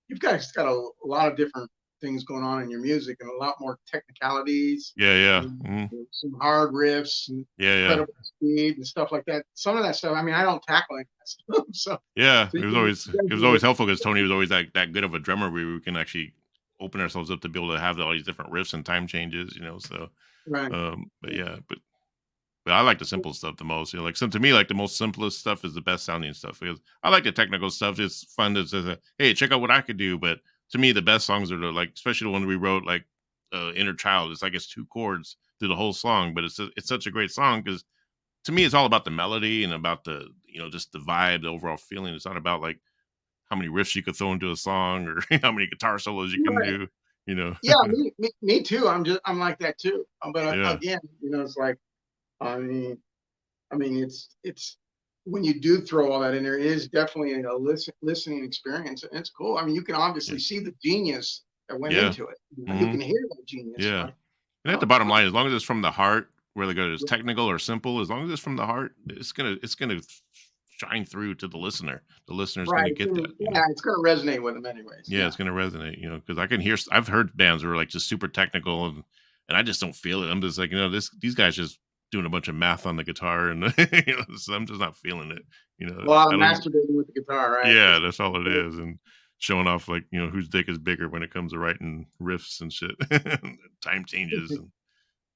You guys got a lot of different things going on in your music and a lot more technicalities Yeah. and Hmm. some hard riffs and Yeah. incredible speed and stuff like that. Some of that stuff, I mean, I don't tackle any of that stuff. So, Yeah, so it you was guys, always you guys it was do always it helpful because Tony was always that good of a drummer. We can actually open ourselves up to be able to have all these different riffs and time changes, So, right. but yeah, but I like the simple stuff the most. Like to me, like the most simplest stuff is the best sounding stuff because I like the technical stuff. It's fun to say, hey, check out what I could do. But to me, the best songs are especially the one we wrote, like Inner Child. It's like it's two chords through the whole song, but it's such a great song because to me, it's all about the melody and about the just the vibe, the overall feeling. It's not about like how many riffs you could throw into a song or how many guitar solos you can Right. do. You know, Yeah, me too. I'm like that too. But yeah, again, it's like, I mean, it's when you do throw all that in there, it is definitely a listening experience, and it's cool. I mean, you can yeah, obviously see the genius that went yeah, into it. You hmm can hear that genius. yeah. Like, And at the oh, bottom wow. line, as long as it's from the heart, whether it's technical or simple, as long as it's from the heart, it's gonna shine through to the listener. The listener's Right. gonna get that. Yeah, it's gonna resonate with them anyways. Yeah, Yeah. it's gonna resonate. Because I can hear. I've heard bands who are like just super technical, and I just don't feel it. I'm just like, these guys just doing a bunch of math on the guitar, and so I'm just not feeling it. A lot I of don't. masturbating with the guitar, right? Yeah, that's all it is, and showing off like whose dick is bigger when it comes to writing riffs and shit, time changes, and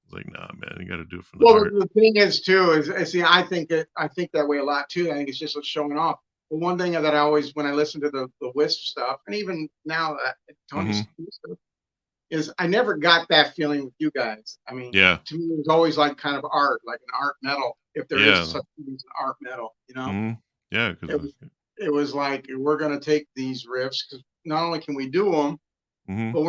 it's like, nah, man, you got to do it from the Well, heart. the thing is too is see, I think that way a lot too. I think it's just showing off. But one thing that I always, when I listen to the Wisp stuff, and even now Hmm. Tony's stuff, is I never got that feeling with you guys. I mean, Yeah, to me, it was always like kind of art, like an art metal, if there is yeah, such thing as an art metal. hmm yeah, It because was it was like we're gonna take these riffs because not only can we do them, hmm but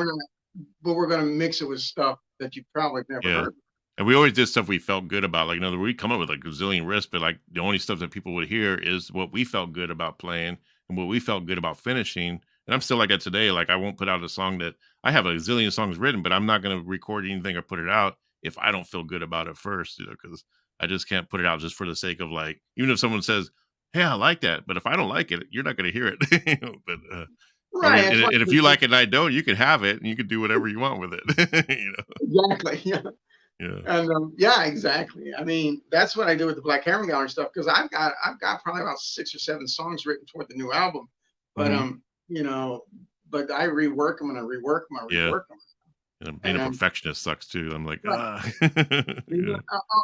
we're gonna mix it with stuff that you probably never yeah. heard. And we always did stuff we felt good about. Like, we come up with like a gazillion risks, but like the only stuff that people would hear is what we felt good about playing and what we felt good about finishing. And I'm still like that today. Like, I won't put out a song that I have a zillion songs written, but I'm not going to record anything or put it out if I don't feel good about it first, because I just can't put it out just for the sake of like, even if someone says, hey, I like that, but if I don't like it, you're not going to hear it. But, I Right. mean, It's like and if you like it and I don't, you can have it and you can do whatever you want with it. exactly. Yeah. Yeah. And yeah, exactly. I mean, that's what I do with the Black Heron Gallery stuff because I've got probably about 6 or 7 songs written toward the new album, but Hmm. but I rework them and I rework them, I Yeah. rework them, And being and a perfectionist sucks too. I'm like, right. yeah.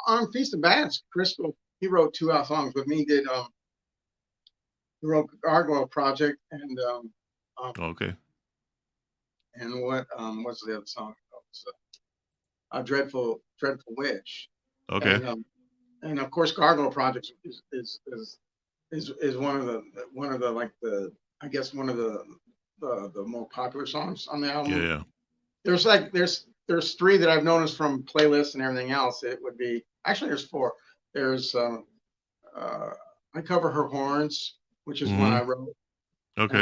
On Feast of Bats, Crystal, he wrote 2 songs with me. He wrote Gargoyle Project um Okay. and what's the other song? Oh, it's, a Dreadful Witch, Okay. and of course Gargoyle Project is one of the like the I guess one of the more popular songs on the Yeah. album. Yeah. There's 3 that I've noticed from playlists and everything else. It would be actually there's 4. There's uh, I Cover Her Horns, which is one Hmm. I wrote, Okay.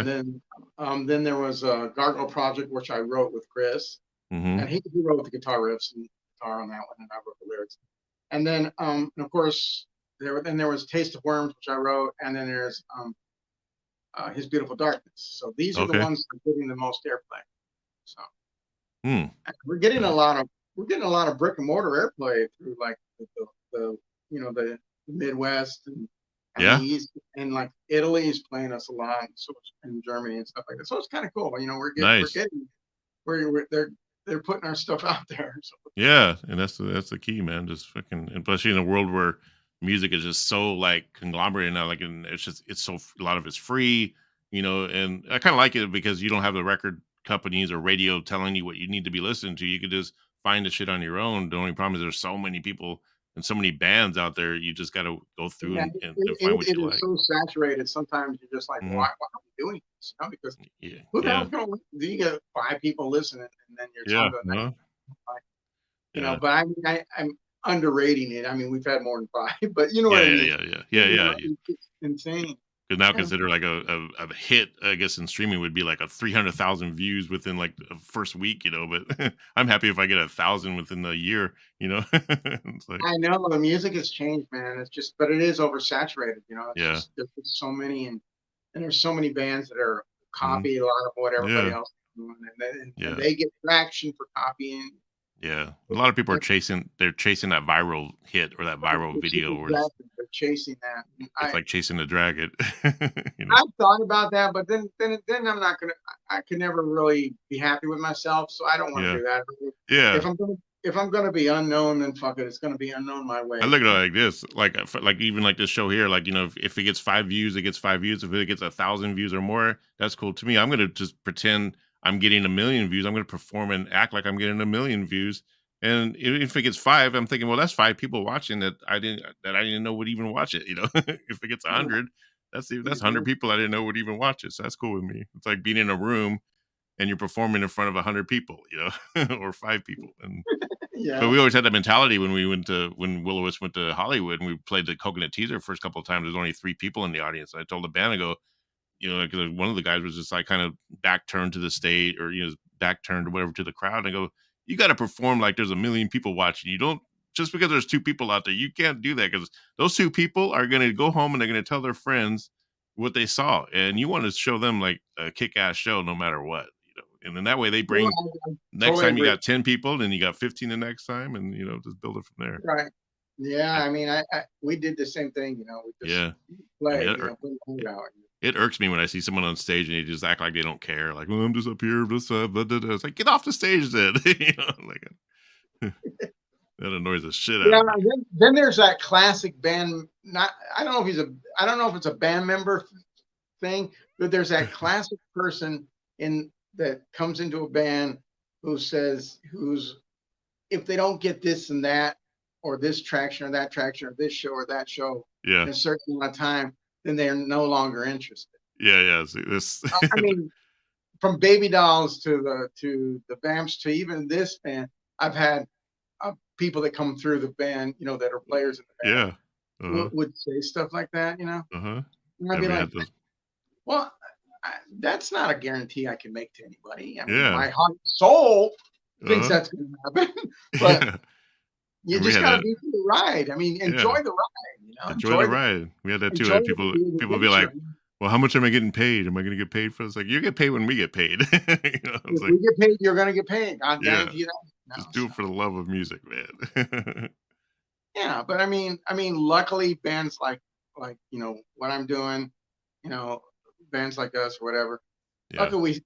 and then there was a Gargoyle Project which I wrote with Chris, Hmm. and he wrote the guitar riffs and guitar on that one, and I wrote the lyrics. And then and of course there was Taste of Worms, which I wrote, and then there's His Beautiful Darkness. So these are the Okay. ones that are getting the most airplay. So Hmm. we're getting a Nice. lot of brick and mortar airplay through like the the Midwest and the Yeah. East, and like Italy is playing us a lot, so in Germany and stuff like that. So it's kind of cool. Nice. They're putting our stuff out there. So Yeah. And that's the key, man. Just fucking, especially in a world where music is just so like conglomerated now. Like, and it's so a lot of it's free, and I kind of like it because you don't have the record companies or radio telling you what you need to be listening to. You could just find the shit on your own. The only problem is there's so many people and so many bands out there. You just got to go through Yeah, and find what it you is like. so saturated. Sometimes you're just like, Hmm. why are we doing this? You know, because Yeah, who the yeah, hell's gonna listen? Do you get 5 people listening, and then you're yeah, on to the next? no, You know, yeah, but I'm underrating it. I mean, we've had more than 5, but you know what yeah, I yeah, mean. yeah, yeah, yeah, yeah. It's insane. Because now And consider like a hit, I guess in streaming would be like a 300,000 views within like the first week, but I'm happy if I get 1,000 within a year, It's like, I know the music has changed, man. It's just, but it is oversaturated. You know, it's yeah, just there's just so many, and there's so many bands that are mhm, copy a lot of what everybody yeah, else is doing, and yeah. they get traction for copying. Yeah, a lot of people are they're chasing that viral hit or that viral video, where Exactly, they're chasing that. And it's like chasing the dragon, I've thought about that, but then I'm not gonna. I could never really be happy with myself, so I don't want to Yeah, do that. yeah. If I'm gonna be unknown, then fuck it. It's gonna be unknown my I way. look at it like this, like like even like this show here, like if it gets 5 views, it gets 5 views. If it gets 1,000 views or more, that's cool to me. I'm gonna just pretend I'm getting 1 million views. I'm gonna perform and act like I'm getting 1 million views. And if it gets 5, I'm thinking, well, that's 5 people watching that I didn't know would even watch it. If it gets Yeah, 100, that's 100 exactly. people I didn't know would even watch it. So that's cool with me. It's like being in a room and you're performing in front of 100 people, or 5 people. But Yeah. we always had that mentality when when Will-O-Wisp went to Hollywood and we played the Coconut Teaser first couple of times. There's only 3 people in the audience. I told the band, I go, because one of the guys was just like kind of back turned to the stage, or back turned or whatever to the crowd. And I go, you got to perform like there's 1 million people watching. You don't, just because there's 2 people out there, you can't do that, because those 2 people are going to go home and they're going to tell their friends what they saw, and you want to show them like a kick-ass show no matter what. And then that way they Well, bring, I next totally time you agree. got 10 people, then you got 15 the next time, and just build it from there. Right. Yeah. I- I mean, we did the same thing. We just yeah, I mean, play. Put the hood out. it irks me when I see someone on stage and they just act like they don't care. Like, well, I'm just up here, this, blah, blah, blah. It's like, get off the stage then. Like that annoys the shit out Yeah. of me. Then there's that classic band. Not. I don't know if it's a band member thing, but there's that classic person in that comes into a band who's if they don't get this and that, or this traction or that traction, or this show or that show Yeah, in a certain amount of time, then they're no longer interested. yeah, yeah. See, this, I mean, from Baby Dolls to the Vamps to even this band, I've had people that come through the band, that are players in the band, yeah, uh-huh, would say stuff like that, uh-huh. and I'd Yeah, be we like, had those. well, that's not a guarantee I can make to anybody. I mean, Yeah, my heart and soul thinks uh-huh. that's going to happen, but you And we just had got to that. be for the ride. I mean, Yeah, enjoy the ride. enjoy the ride. We had that too. Enjoy And the, people be like, adventure. well, how much am I getting paid? Am I going to get paid for this? Like, you get paid when we get paid. It's If like, we get paid, you're going to get paid. I yeah, guarantee that. just do So it for the love of music, man. yeah, but luckily bands like what I'm doing, you know, bands like us or whatever. Yeah. Luckily,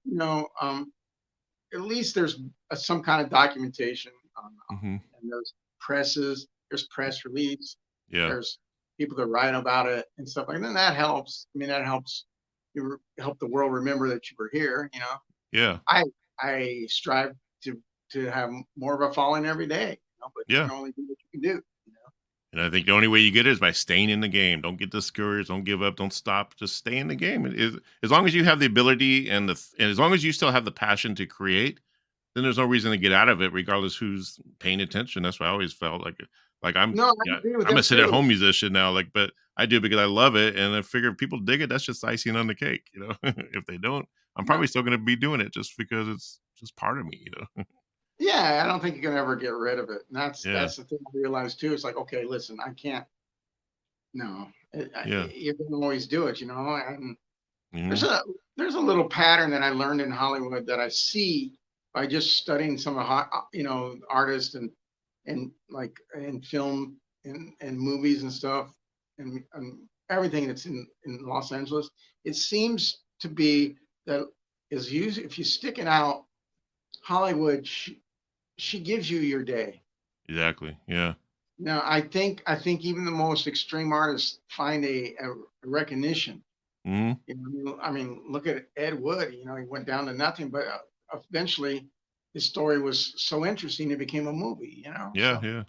at least there's some kind of documentation Hmm. and there's press release, Yeah. there's people that write about it and stuff like that. And that helps. I mean, that helps you help the world remember that you were here. Yeah. I strive to have more of a following every day, but you Yeah. can only do what you can do. And I think the only way you get it is by staying in the game. Don't get discouraged. Don't give up. Don't stop. Just stay in the game. As long as you have the ability and as long as you still have the passion to create, then there's no reason to get out of it, regardless who's paying attention. That's why I always felt like I'm No, I yeah, agree with I'm a that sit at too. home musician now. But I do it because I love it, and I figure if people dig it, that's just icing on the cake. If they don't, I'm Yeah. probably still going to be doing it just because it's just part of me. Yeah, I don't think you can ever get rid of it. And Yeah. that's the thing I realized too. It's like, okay, listen, I can't. No, Yeah. you're going to always do it, And there's Hmm. a there's a little pattern that I learned in Hollywood that I see by just studying some of artists and like in film and movies and stuff and everything that's in Los Angeles. It seems to be that is usually if you stick it out, Hollywood she gives you your day. Exactly. Yeah. Now I think even the most extreme artists find a recognition. Hmm. Look at Ed Wood. He went down to nothing, but eventually his story was so interesting it became a movie. Yeah. So Yeah.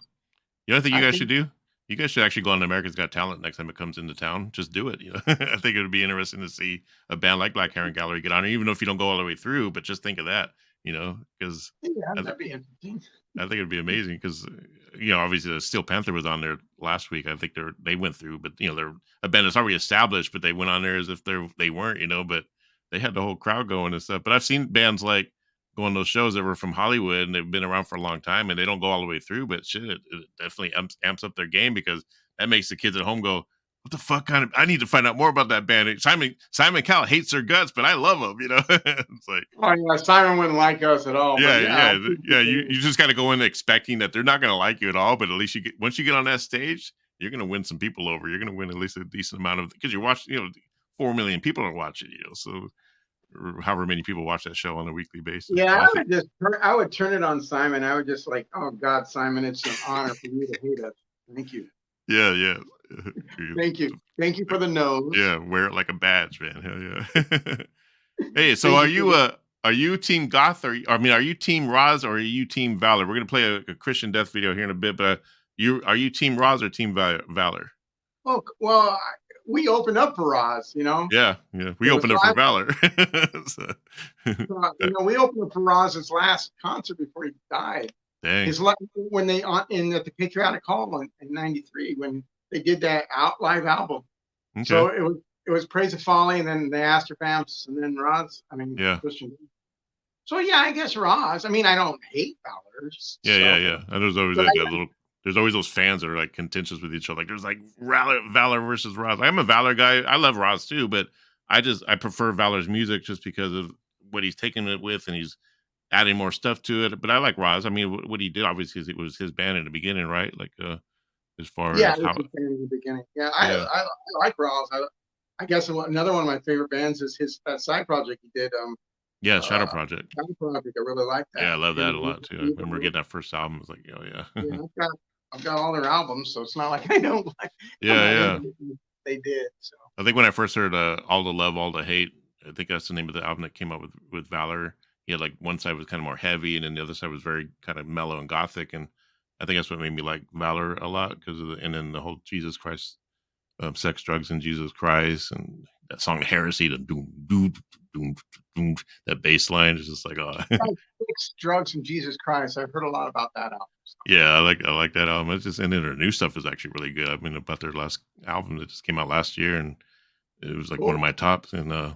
You know, I think you I guys think should do. You guys should actually go on America's Got Talent next time it comes into town. Just do it. You know, I think it would be interesting to see a band like Black Heron Gallery get on, even if you don't go all the way through. But just think of that, you know, because yeah, I, that'd be interesting. I think it'd be amazing because, you know, obviously the Steel Panther was on there last week. I think they went through, but you know, they're a band that's already established, but they went on there as if they weren't, you know, but they had the whole crowd going and stuff. But I've seen bands like go on those shows that were from Hollywood and they've been around for a long time and they don't go all the way through, but shit, it definitely amps up their game because that makes the kids at home go, what the fuck kind of, I need to find out more about that band. Simon Cowell hates their guts, but I love them, you know. It's like, Oh yeah, Simon wouldn't like us at all. yeah, But yeah, yeah. You just got to go in expecting that they're not going to like you at all, but at least once you get on that stage, you're going to win some people over. You're going to win at least a decent amount of, because you're watching, you know, 4 million people are watching, you know, so or however many people watch that show on a weekly basis. yeah, I would turn it on Simon. I would just like, oh God, Simon, it's an honor for you to hate us. Thank you. Yeah. Thank you for the nose. Yeah, wear it like a badge, man. Hell yeah. Hey, so are you Team Goth or are you Team Roz or are you Team Valor? We're gonna play a Christian Death video here in a bit, but are you Team Roz or Team Valor? Oh well, we opened up for Roz, you know. Yeah. We opened up for Valor. So, you know, we opened up for Roz's last concert before he died. dang. It's like when they at the Patriotic Hall in '93 when they did that live album. Okay. So it was Praise of Folly, and then they asked her Vamps, and then Roz. I mean, yeah. Christian. So yeah, I guess Roz. I mean, I don't hate Valor. Yeah. And there's always there's always those fans that are like contentious with each other. Like there's like Valor versus Roz. I'm a Valor guy. I love Roz too, but I prefer Valor's music just because of what he's taking it with, and he's adding more stuff to it. But I like Roz. I mean, what he did obviously it was his band in the beginning, right? Like as far as how, in the beginning. Yeah, I like Roz. I guess another one of my favorite bands is that side project he did. Shadow Project. Shadow Project. I really like that. Yeah, I love that a lot too. I remember getting that first album. I was like, oh yeah. I've got all their albums, so it's not like I don't like. Yeah. They did. So I think when I first heard All the Love, All the Hate, I think that's the name of the album that came out with Valor. He had like one side was kind of more heavy, and then the other side was very kind of mellow and gothic, and I think that's what made me like Valor a lot because of and then the whole Jesus Christ, sex, drugs, and Jesus Christ, and that song Heresy, the doom doom doom doom, that bass line is just like sex, drugs, and Jesus Christ. I've heard a lot about that album. Yeah, I like that album. It's just, and then their new stuff is actually really good. I mean, about their last album that just came out last year, and it was like one of my tops. And I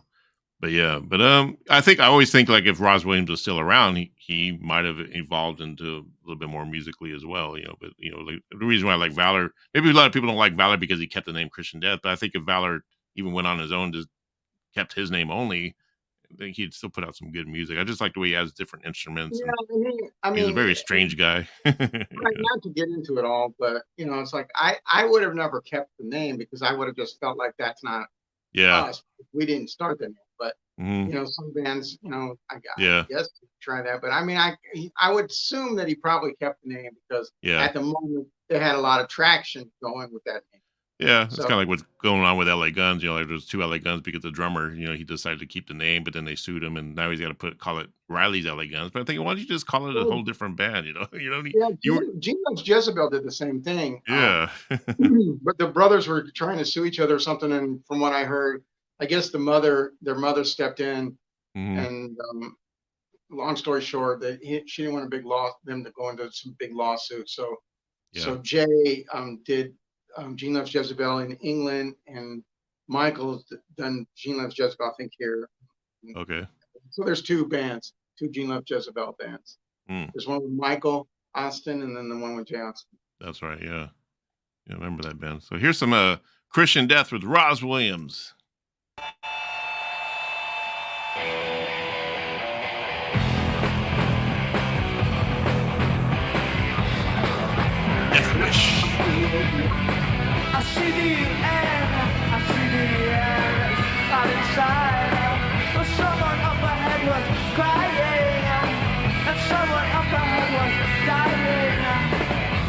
always think like if Roz Williams was still around, he might have evolved into a little bit more musically as well. You know, but you know, like the reason why I like Valor, maybe a lot of people don't like Valor because he kept the name Christian Death, but I think if Valor even went on his own, just kept his name only, I think he'd still put out some good music. I just like the way he has different instruments. Yeah, I mean, he's a very strange guy. Not to get into it all, but you know, it's like I would have never kept the name because I would have just felt like that's not us. We didn't start the name, but you know, some bands, you know, I guess try that. But I mean, I would assume that he probably kept the name because at the moment they had a lot of traction going with that name. Yeah, it's kind of like what's going on with LA Guns. You know, like there's 2 LA Guns because the drummer, you know, he decided to keep the name, but then they sued him, and now he's got to call it Riley's LA Guns. But I'm thinking, why don't you just call it a whole different band? You know, Gene Jezebel did the same thing. Yeah, but the brothers were trying to sue each other or something, and from what I heard, I guess their mother stepped in, and long story short, that she didn't want them to go into some big lawsuit. So Jay did. Gene Loves Jezebel in England, and Michael's done Gene Loves Jezebel, I think, here. Okay. So there's 2 bands, 2 Gene Loves Jezebel bands. There's one with Michael Austin, and then the one with Jay Austin. That's right. Yeah. I remember that band. So here's some Christian Death with Roz Williams. Death Wish. I see the end, out inside. But someone up ahead was crying, and someone up ahead was dying.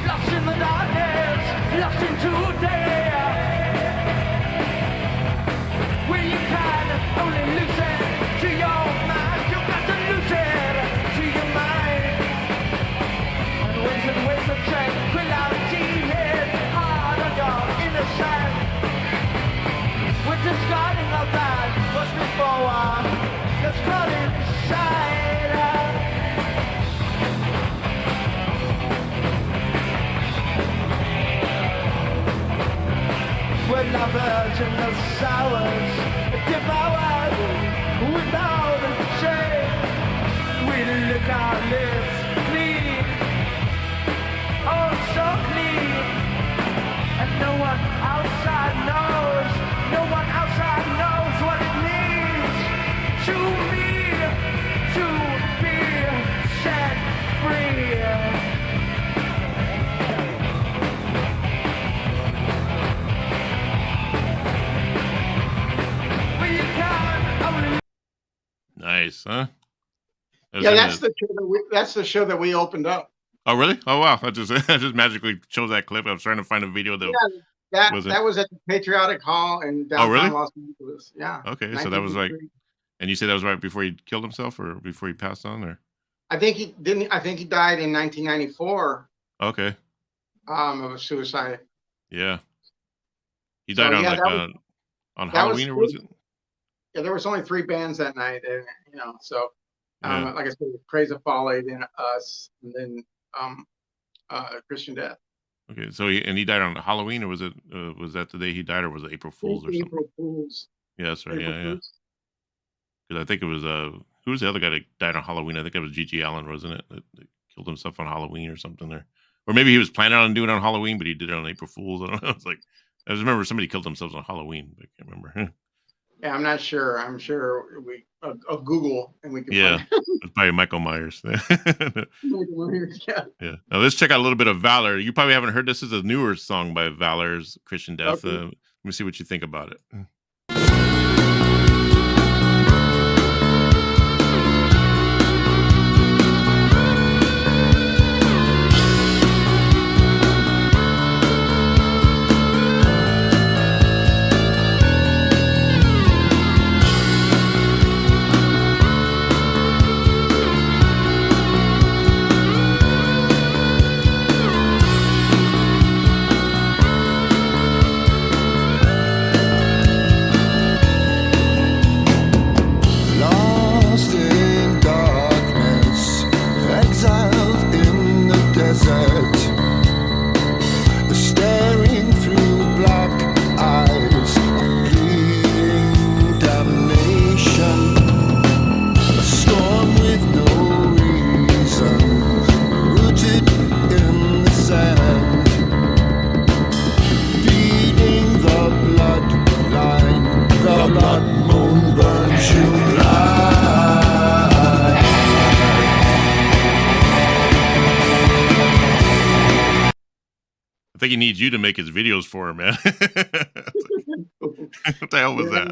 Lost in the darkness, lost in today. When you can only lose it to your mind, you got to lose it to your mind. And ways of tranquility. bitters and the sours, devoured without a shame. We lick our lips clean, oh so clean, and no one outside knows, no one outside knows what it means to me to be set free. Nice, huh? Yeah, that's the show that we opened up. Oh, really? Oh, wow! I just magically chose that clip. I was trying to find a video that that was at the Patriotic Hall in downtown Los Angeles. Yeah. Okay, so that was like, and you said that was right before he killed himself, or before he passed on, or? I think he didn't. I think he died in 1994. Okay. Of a suicide. Yeah. He died on on Halloween, or was it? Yeah, there was only 3 bands that night, and so like I said, Praise of Folly, then us, and then Christian Death. Okay, so he died on Halloween, or was it was that the day he died, or was it April Fool's or something? April Fool's. Yeah, that's right. Yeah. Because I think it was who was the other guy that died on Halloween? I think it was G.G. Allen, wasn't it? That killed himself on Halloween or something there, or maybe he was planning on doing it on Halloween, but he did it on April Fool's. I don't know. It's like, I just remember somebody killed themselves on Halloween, but I can't remember. Yeah, I'm not sure. I'm sure we Google and we can. Yeah, it's probably Michael Myers. Michael Myers, yeah. Yeah. Now let's check out a little bit of Valor. You probably haven't heard this. Is a newer song by Valor's Christian Death. Okay. Let me see what you think about it. Lost in darkness, exiled in the desert, staring through black eyes of fleeing damnation. A storm with no reason, rooted in the sand, feeding the bloodline. The blood moon burns you blind. I think he needs you to make his videos for him, man. What the hell was that?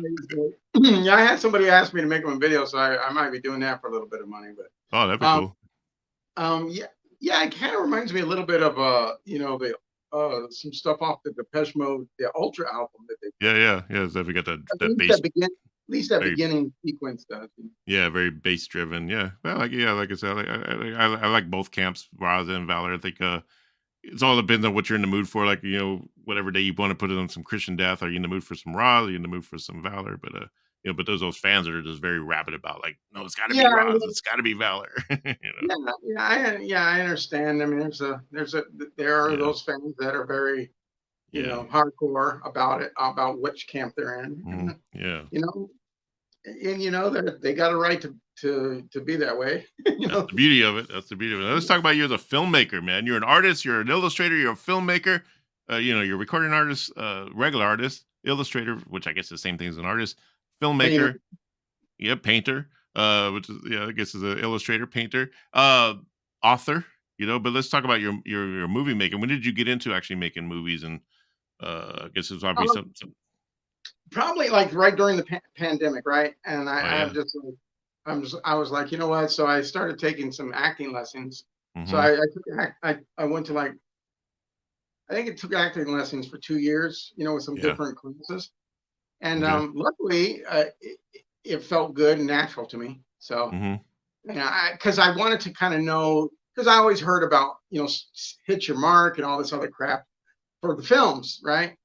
Yeah, I had somebody ask me to make him a video, so I might be doing that for a little bit of money. But Oh, that'd be cool. yeah, it kind of reminds me a little bit of the some stuff off the Depeche Mode, the Ultra album that they. Yeah. So we got that At bass. at least that Very- beginning sequence does. Yeah, very bass driven. Yeah, well, like I said, I like both camps, Raza and Valor. I think it's all depends on what you're in the mood for. Like, whatever day you want to put it on some Christian Death. Are you in the mood for some Raza? Are you in the mood for some Valor? But but those fans that are just very rabid about, like, no, it's got to be Raza. It's got to be Valor. I understand. I mean, there are those fans that are very hardcore about it, about which camp they're in. Yeah. And they got a right to be that way. That's the beauty of it. Let's talk about you as a filmmaker, man. You're an artist, you're an illustrator, you're a filmmaker, you're a recording artist, regular artist, illustrator, which I guess is the same thing as an artist, filmmaker, painter, which is I guess is an illustrator, painter, author, but let's talk about your movie making. When did you get into actually making movies? And I guess it's probably some probably like right during the pandemic, right? And I was like, you know what? So I started taking some acting lessons. Mm-hmm. So I went to I think it took acting lessons for 2 years, with some different classes. And luckily, it felt good and natural to me. So, because I wanted to kind of know, because I always heard about, hit your mark and all this other crap for the films, right?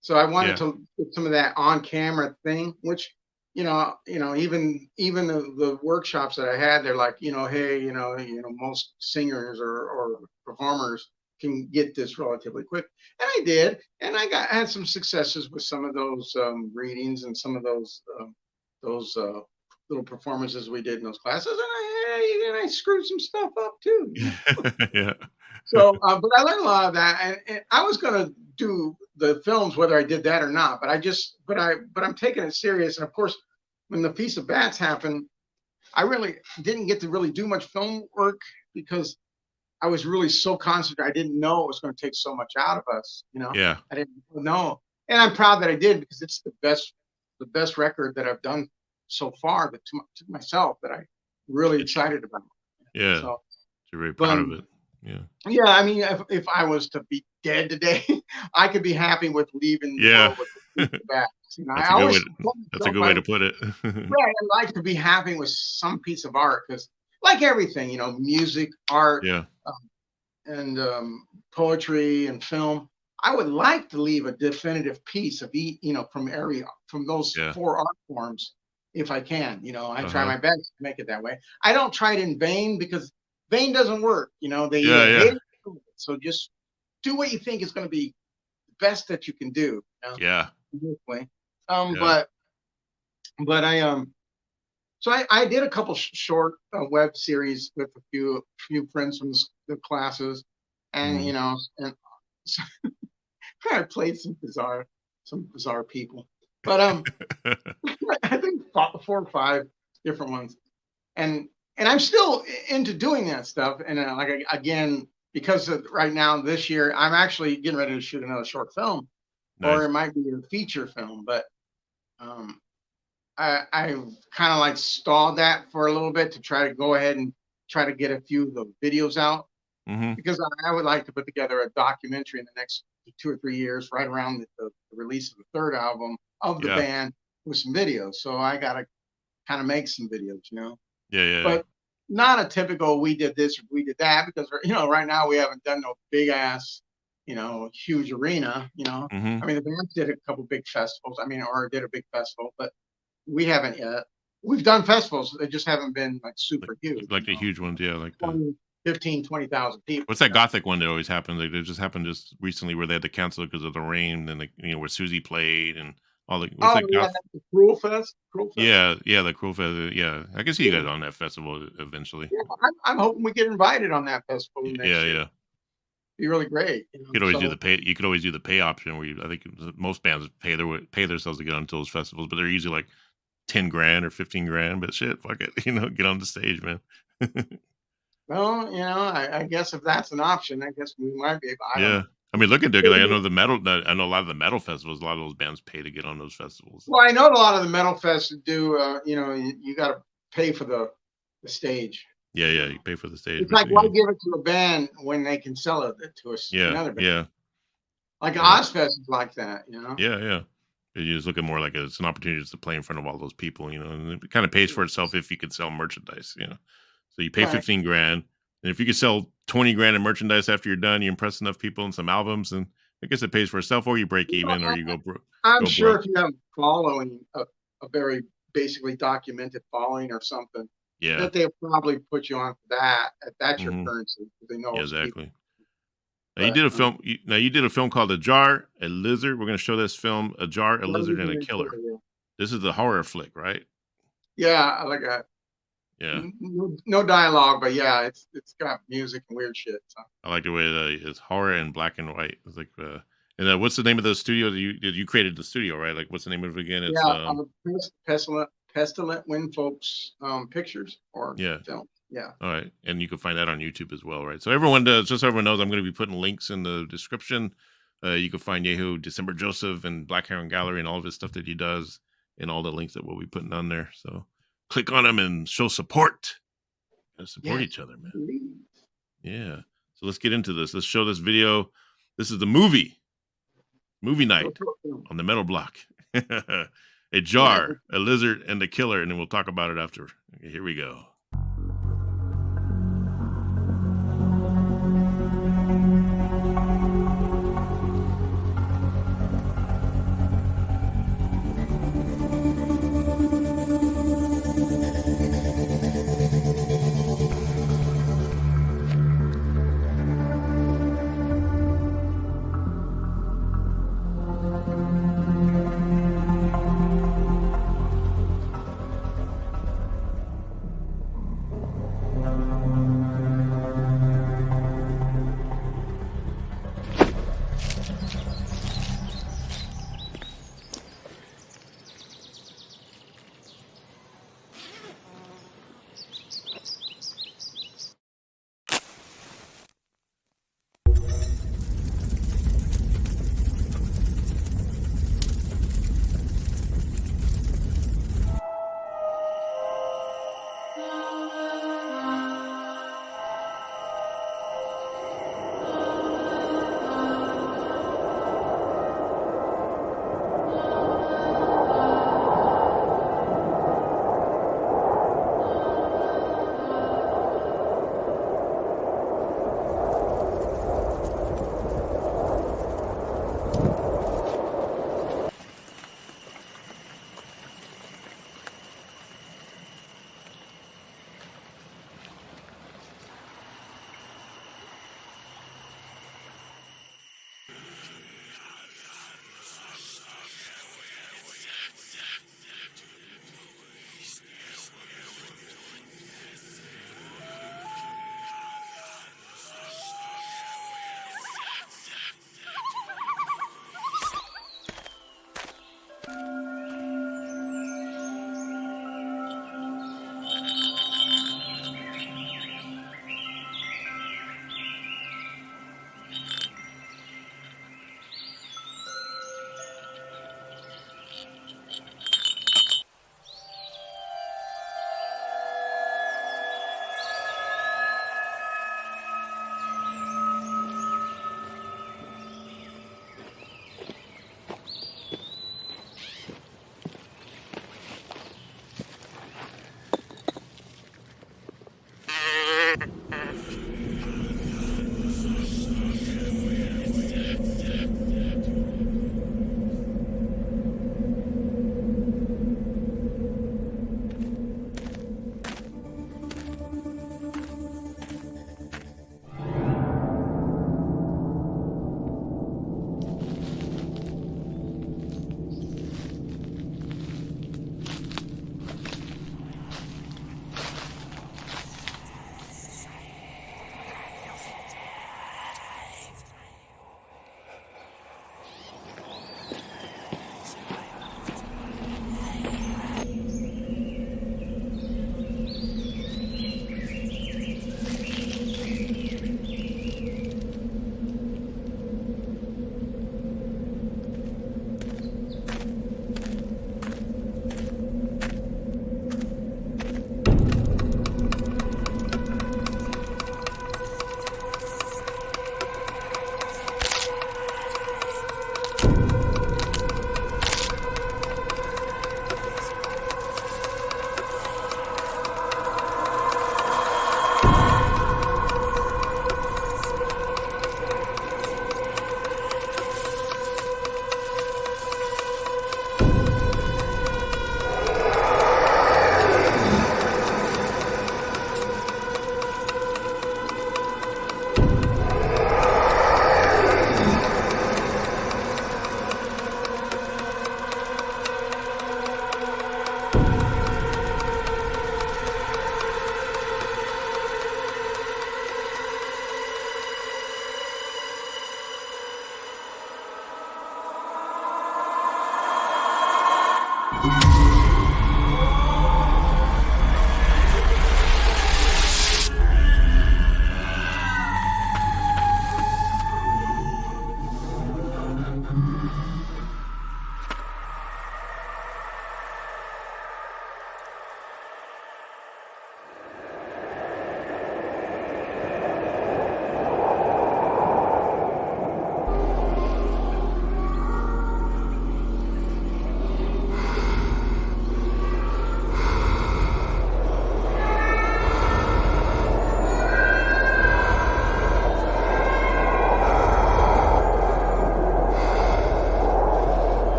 So I wanted to get some of that on camera thing, which, even the workshops that I had, they're like, hey, most singers or performers can get this relatively quick. And I did, and I had some successes with some of those readings and some of those little performances we did in those classes, and I screwed some stuff up too. You know? Yeah. So, but I learned a lot of that, and I was gonna do the films whether I did that or not, but I'm taking it serious. And of course, when the Feast of Bats happened, I really didn't get to really do much film work because I was really so concentrated. I didn't know it was going to take so much out of us. You know, Yeah. I didn't know, and I'm proud that I did because it's the best record that I've done so far, but to myself that I'm really excited about. Yeah. So, you're very proud of it. Yeah. Yeah, I mean, if I was to be dead today, I could be happy with leaving the world with the bats. You know, that's a good way to put it. Right, I like to be happy with some piece of art because, like everything, you know, music, art, and poetry and film, I would like to leave a definitive piece of from those 4 art forms if I can. You know, I try my best to make it that way. I don't try it in vain because vain doesn't work. You know, so just do what you think is going to be the best that you can do. You know? Yeah. But I did a couple short web series with a few friends from the classes, and you know, and so I played some bizarre people, but I think 4 or 5 different ones, and I'm still into doing that stuff. And again, because right now this year I'm actually getting ready to shoot another short film, or it might be a feature film, but I kind of like stalled that for a little bit to try to go ahead and try to get a few of the videos out, because I would like to put together a documentary in the next 2 or 3 years, right around the release of the 3rd album of the band, with some videos. So I got to kind of make some videos, you know. But not a typical we did this or we did that, because right now we haven't done no big ass, huge arena. I mean, the band did a couple big festivals. I mean, or did a big festival, but we haven't yet. We've done festivals, they just haven't been like super huge. Like the huge ones, like 15,000-20,000 people. What's that Gothic one that always happens? Like, it just happened just recently where they had to cancel because of the rain, and where Susie played and all the. The Cruel Fest. Yeah, the Cruel Fest. Yeah, I can see you guys on that festival eventually. Yeah, I'm hoping we get invited on that festival. Yeah. Be really great. You could always do the pay. You could always do the pay option where I think most bands pay themselves to get onto those festivals, but they're usually like $10,000 or $15,000. But shit, fuck it, get on the stage, man. Well, I guess if that's an option, I guess we might be able. I mean, look into it, because I know I know a lot of the metal festivals. A lot of those bands pay to get on those festivals. Well, I know a lot of the metal fests do. You got to pay for the stage. Yeah, you pay for the stage. It's like, why give it to a band when they can sell it to us? Another band. Yeah. Like Ozfest is like that, Yeah. You just look at more like it's an opportunity just to play in front of all those people, and it kind of pays for itself if you could sell merchandise, So you pay $15,000, and if you could sell $20,000 in merchandise after you're done, you impress enough people and some albums, and I guess it pays for itself, or you break even, or you go broke. I'm sure if you have following a very basically documented following or something, that they'll probably put you on for that. That's your currency. They know exactly. Now, you did a film. You did a film called A Jar, a Lizard. We're going to show this film, A Jar, a Lizard, and a Killer. This is the horror flick, right? Yeah, I like that. Yeah. No dialogue, but yeah, it's got music and weird shit. So. I like the way it's horror and black and white. It's like, and what's the name of the studio? You created the studio, right? Like, what's the name of it again? It's Pestilent Wind Folks Pictures or film. Yeah. All right, and you can find that on YouTube as well, right? So everyone knows, I'm going to be putting links in the description. You can find Eyajo December Joseph and Black Heroin Gallery and all of his stuff that he does, and all the links that we'll be putting on there. So click on them and show support. Gotta support each other, man. Yeah. So let's get into this. Let's show this video. This is the movie night on the Metal Block. A Jar, a Lizard, and a Killer, and then we'll talk about it after. Okay, here we go.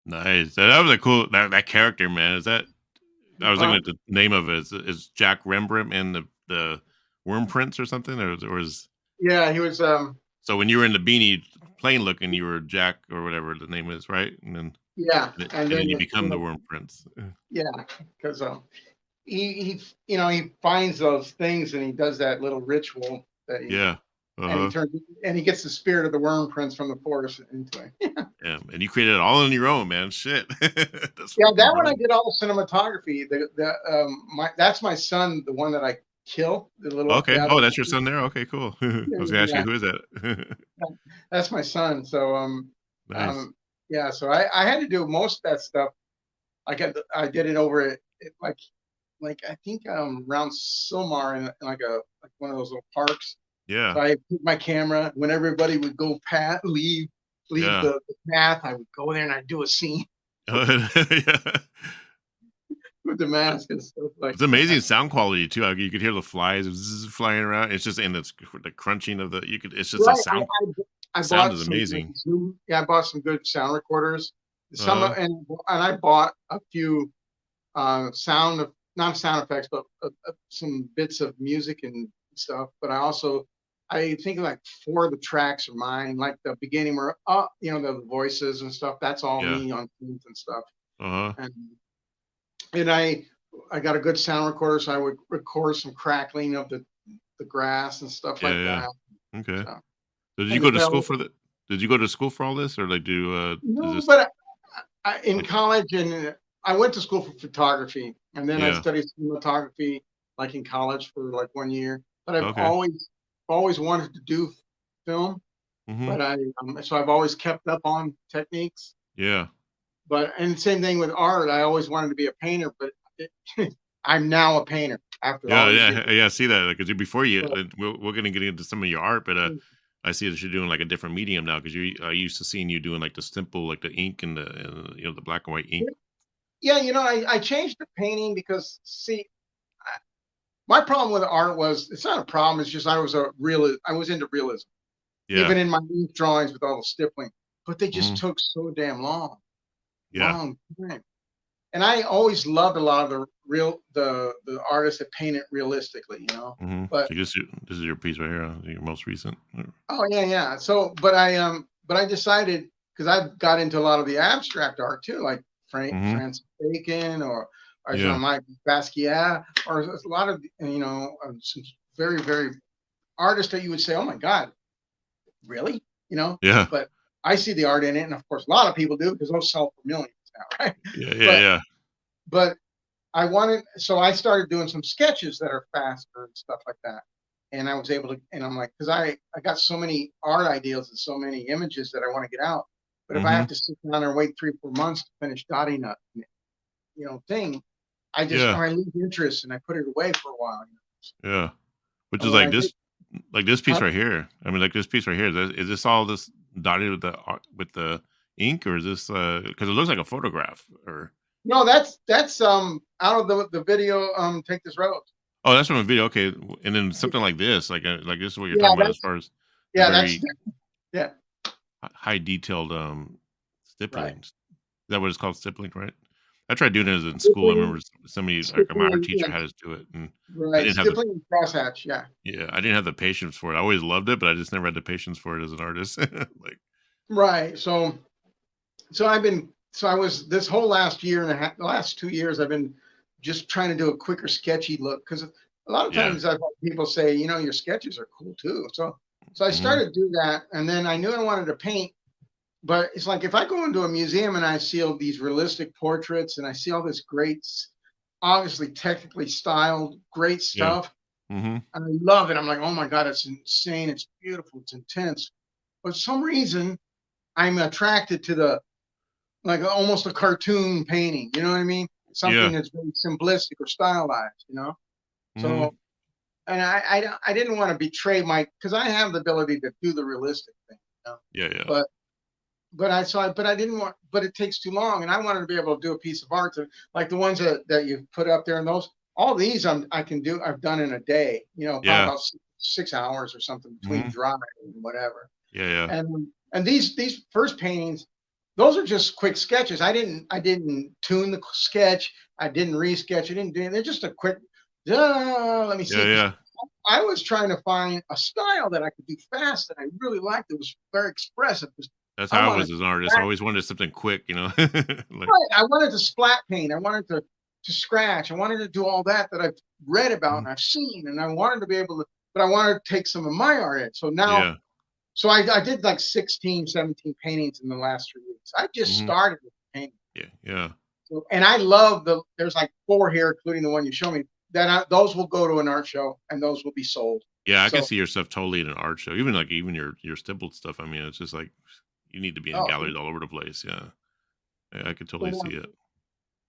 Nice. That was a cool that character, man. Is that I was looking at the name of it. Is Jack Rembrandt in the Worm Prince or something, or is Yeah, he was. so when you were in the beanie plain looking, you were Jack or whatever the name is, right? Yeah, And then you become the Worm Prince. yeah, because he he finds those things and he does that little ritual that he Yeah. and he Uh-huh. turns and he gets the spirit of the worm prince from the forest into it. Yeah. And you created it all on your own, man. Shit. That's Yeah, fucking that one I brilliant. did all the cinematography. That's my son, the one that I kill, Okay. the Oh, that's your son there? Okay, cool. I was gonna ask you yeah, who is that? that's my son. So Nice. yeah, so I had to do most of that stuff. I did it over like I think around Silmar in like one of those little parks. So Yeah. I put my camera when everybody would go leave Yeah. the path. I would go there and I'd do a scene Yeah. with the mask and stuff like It's amazing sound quality too. Like, you could hear the flies flying around. It's just and it's the crunching of the. You could. It's just a right. sound. I The sound bought is some amazing. Zoom. Yeah, I bought some good sound recorders. Uh huh. And I bought a few not sound effects, but some bits of music and stuff. But I think like 4 of the tracks are mine. Like the beginning where the voices and stuff. That's all Yeah. me on synth and stuff. Uh huh. And and I got a good sound recorder, so I would record some crackling of the grass and stuff Yeah. like Yeah. that. Okay. So, So did you and the go to school bell. for the? Did you go to school for all this, or like do? Is No, this but in like? college and I went to school for photography, and then I Yeah. studied cinematography like in college for like 1 year. But I've Okay. always wanted to do film, Mm-hmm. but so I've always kept up on techniques. Yeah. But and same thing with art. I always wanted to be a painter, but I'm now a painter after Yeah. all these years. Yeah. Yeah. I see that because before you, But, we're gonna get into some of your art, but I see that you're doing like a different medium now because you I used to seeing you doing like the simple like the ink and the black and white ink. yeah, I changed the painting because see, my problem with art was it's not a problem. It's just I was into realism, Yeah. even in my ink drawings with all the stippling, but they just Hmm. took so damn Yeah. long time. And I always loved a lot of the artists that painted realistically. Hmm. But So this is your piece right here, your most recent. oh yeah, yeah. So, but I decided because I've got into a lot of the abstract art too, like Hmm. Francis Bacon or Yeah. Jean-Marc Basquiat, or a lot of some very artists that you would say, oh my God, really? Yeah. But I see the art in it, and of course, a lot of people do because those sell for millions now, right? Yeah, But yeah, but so I started doing some sketches that are faster and stuff like that. And I was able to, and I'm like, because I got so many art ideas and so many images that I want to get out. But yeah. if I have to sit down and wait 3 or 4 months to finish dotting a, thing, Yeah, I lose interest and I put it away for a while. yeah. Which And is when I did, like this piece huh? right here. I mean, like this piece right here. Is this all this dotted with the ink, or is this because it looks like a photograph? Or No, that's out of the video, Take This Road. oh, that's from a video. Okay, and then something like this is what you're Yeah, talking about as far as the yeah, that's very yeah, high detailed right. stippling. Is that what it's called? Stippling, right? I tried doing it in school. I Stippling, remember somebody, like my art stippling, teacher, yeah, had us do it, and I right. didn't have the Stippling and crosshatch, yeah. yeah, I didn't have the patience for it. I always loved it, but I just never had the patience for it as an artist. Like, Right. So I was this whole last year and a half, the last 2 years, I've been just trying to do a quicker, sketchy look because a lot of yeah, times I've had people say, your sketches are cool too. So I hmm, started to do that, and then I knew I wanted to paint, but it's like if I go into a museum and I see all these realistic portraits and I see all this great, obviously technically styled, great yeah, stuff, hmm, and I love it. I'm like, oh my god, it's insane, it's beautiful, it's intense. But for some reason, I'm attracted to the like almost a cartoon painting. You know what I mean? Something yeah, that's very simplistic or stylized. hmm, So, and I didn't want to betray because I have the ability to do the realistic thing. yeah, yeah, But but I didn't want, but it takes too long, and I wanted to be able to do a piece of art like the ones that you put up there, and all these I can do. I've done in a day. Probably yeah, about 6 hours or something between hmm, dry and whatever. yeah, yeah, And these first paintings, those are just quick sketches. I didn't tune the sketch. I didn't resketch. I didn't do. They're just a quick. Let me yeah, see, because yeah. I was trying to find a style that I could do fast that I really liked. It was very expressive. That's I how I wanted was as an artist. I always wanted something quick, like, I wanted to splat paint. I wanted to scratch. I wanted to do all that I've read about mhm, and I've seen, and I wanted to be able to. But I wanted to take some of my art in. So now, yeah, so I did like 16, 17 paintings in the last 3 weeks. I just hmm, started with painting. yeah, yeah, So, and I love there's like 4 here, including the one you show me. Those will go to an art show and those will be sold. yeah. I can So, see your stuff totally in an art show, even your stippled stuff. I mean, it's just like you need to be in oh, galleries all over the place. Yeah, I could but, totally see it.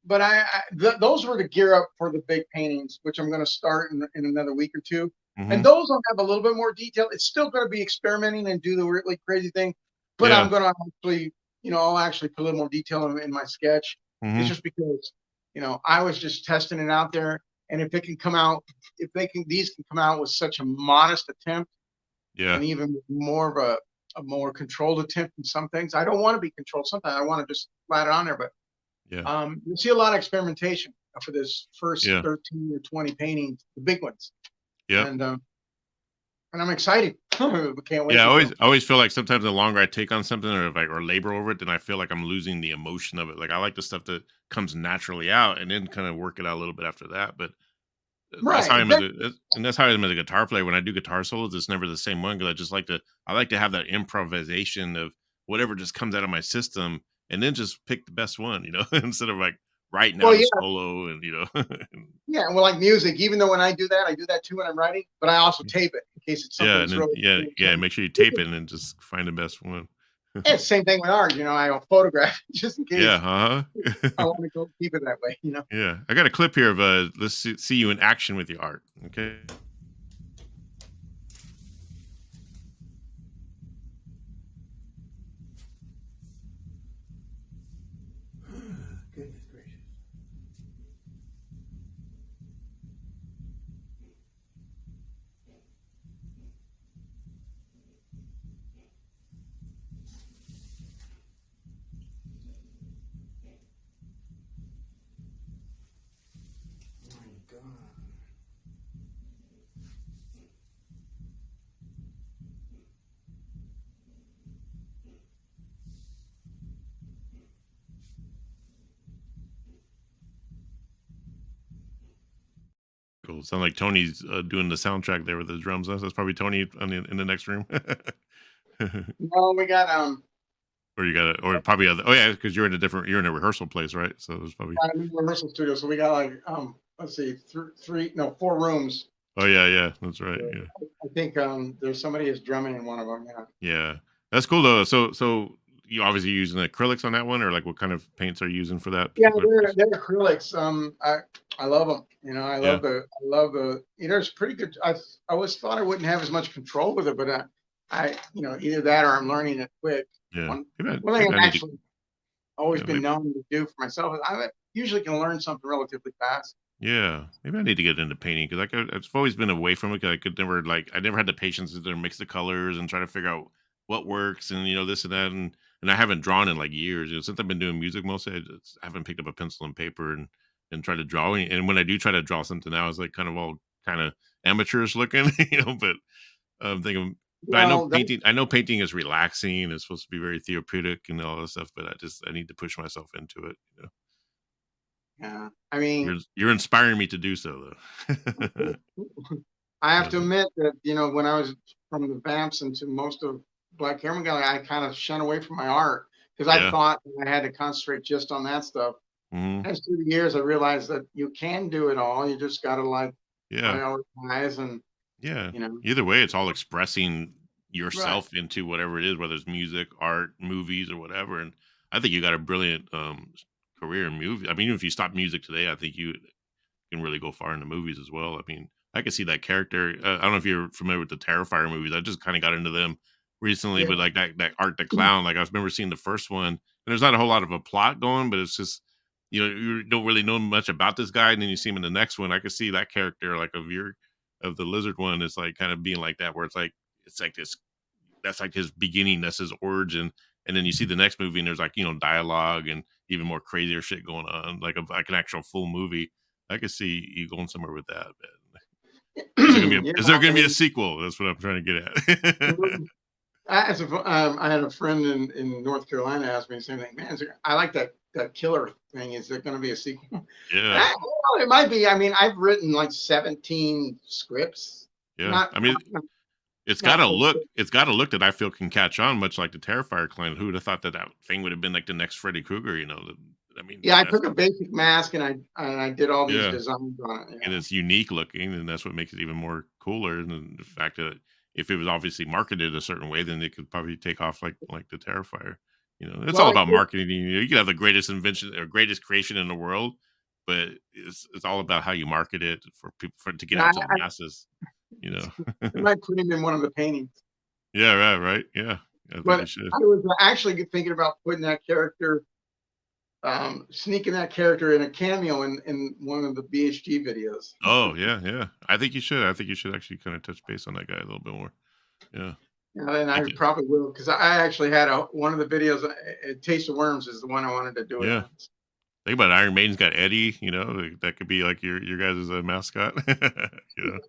but those were to gear up for the big paintings, which I'm going to start in another week or two. And Hmm, those will have a little bit more detail. It's still going to be experimenting and do the really crazy thing, but I'm yeah, going to actually, I'll actually put a little more detail in my sketch. It's hmm, just because, I was just testing it out there. And if it can come out, these can come out with such a modest attempt yeah, and even more of a more controlled attempt in some things. I don't want to be controlled. Sometimes I want to just flat it on there, but yeah, you'll see a lot of experimentation for this first yeah, 13 or 20 paintings, the big ones, yep. and I'm excited. We can't wait Yeah, to go. I always feel like sometimes the longer I take on something or if or labor over it, then I feel like I'm losing the emotion of it. Like I like the stuff that comes naturally out and then kind of work it out a little bit after that. But that's Right, how I'm as exactly. and that's how I am as a guitar player. When I do guitar solos, it's never the same one because I like to have that improvisation of whatever just comes out of my system and then just pick the best one, instead of like writing Well, out a yeah, solo and yeah. Well, like music, even though when I do that too when I'm writing, but I also tape it in case it's something yeah, and that's then really yeah, cool. yeah, make sure you tape it and then just find the best one. It's the same thing with art. I'll photograph it just in Yeah, case I uh-huh. want to go keep it that way. Yeah, I got a clip here of let's see you in action with your art. Okay. Goodness gracious. My God. Cool. Sound like Tony's doing the soundtrack there with the drums. That's probably Tony in the next room. No, we got Or you got or probably other. Oh yeah, because you're in a rehearsal place, right? So there's probably. I'm in a rehearsal studio, so we got like let's see, 4 rooms. Oh yeah, that's right. Yeah, I think there's somebody is drumming in one of them. Yeah. yeah, that's cool though. So you obviously using acrylics on that one, or like what kind of paints are you using for that? Yeah, they're acrylics. I love them. You know, I love the. You know, it's pretty good. I always thought I wouldn't have as much control with it, but I either that or I'm learning it quick. Yeah. One thing I've actually always been known to do for myself is I usually can learn something relatively fast. Yeah, maybe I need to get into painting because I've always been away from it. 'Cause I never had the patience to mix the colors and try to figure out what works and this and that and I haven't drawn in like years. Since I've been doing music mostly, I haven't picked up a pencil and paper and tried to draw. And when I do try to draw something now, it's like kind of all kind of amateurish looking, But I'm thinking, but I know painting is relaxing. It's supposed to be very therapeutic and all this stuff. But I need to push myself into it. Yeah, I mean, you're inspiring me to do so, though. I have to admit that when I was from the Vamps into most of Black Heroin Gallery, I kind of shun away from my art because I thought I had to concentrate just on that stuff. As through the years, I realized that you can do it all. You just got to prioritize and Either way, it's all expressing yourself into whatever it is, whether it's music, art, movies, or whatever. And I think you got a brilliant career in movies. I mean, even if you stop music today, I think you can really go far into movies as well. I mean, I can see that character. I don't know if you're familiar with the Terrifier movies. I just kind of got into them recently, but like that Art the Clown, like I remember seeing the first one, and there's not a whole lot of a plot going, but it's just you don't really know much about this guy, and then you see him in the next one. I could see that character, like of the lizard one, is like kind of being like that, where it's like this. That's like his beginning. That's his origin. And then you see the next movie, and there's like dialogue and even more crazier shit going on, like an actual full movie. I could see you going somewhere with that. Is there going to be a sequel? That's what I'm trying to get at. I had a friend in North Carolina ask me the same thing. Man, I like that killer thing. Is there going to be a sequel? Yeah, it might be. I mean, I've written like 17 scripts. Yeah, it's got a look. It's got a look that I feel can catch on, much like the Terrifier clan. Who would have thought that thing would have been like the next Freddy Krueger? I took a basic mask and I did all these designs on it. And it's unique looking, and that's what makes it even more cooler. And the fact that if it was obviously marketed a certain way, then it could probably take off like the Terrifier. It's all about marketing. You can have the greatest invention or greatest creation in the world, but it's all about how you market it for people to get out to the masses. I might put him in one of the paintings. Yeah, right. Yeah. I was actually thinking about putting that character, sneaking that character in a cameo in one of the BHG videos. Oh, yeah. I think you should. I think you should actually kind of touch base on that guy a little bit more. Yeah. And I probably will, because I actually had one of the videos, Taste of Worms is the one I wanted to do. Yeah. Think about it, Iron Maiden's got Eddie, that could be like your guys' mascot. It's a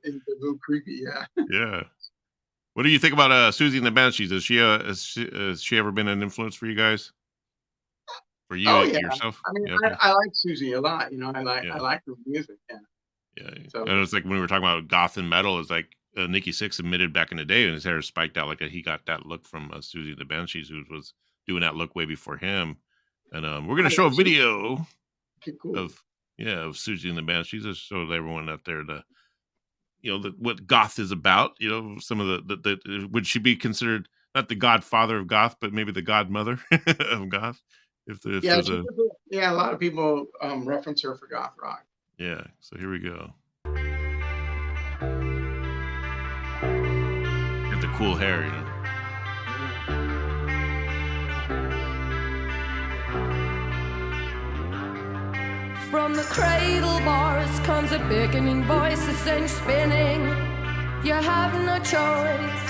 little creepy, yeah. Yeah. What do you think about Susie and the Banshees? Has she ever been an influence for you guys? For you yourself? I mean, I like Susie a lot. I like her music. Yeah. Yeah. So, and it's like when we were talking about goth and metal, it's like Nikki Sixx admitted back in the day when his hair spiked out, like he got that look from Susie and the Banshees, who was doing that look way before him. And we're going to show a video of Susie and the Banshees to show everyone out there what goth is about. Some of the would she be considered not the godfather of goth, but maybe the godmother of goth? A lot of people reference her for goth rock. Yeah, so here we go. Get the cool hair, From the cradle bars comes a beckoning voice, the same spinning. You have no choice.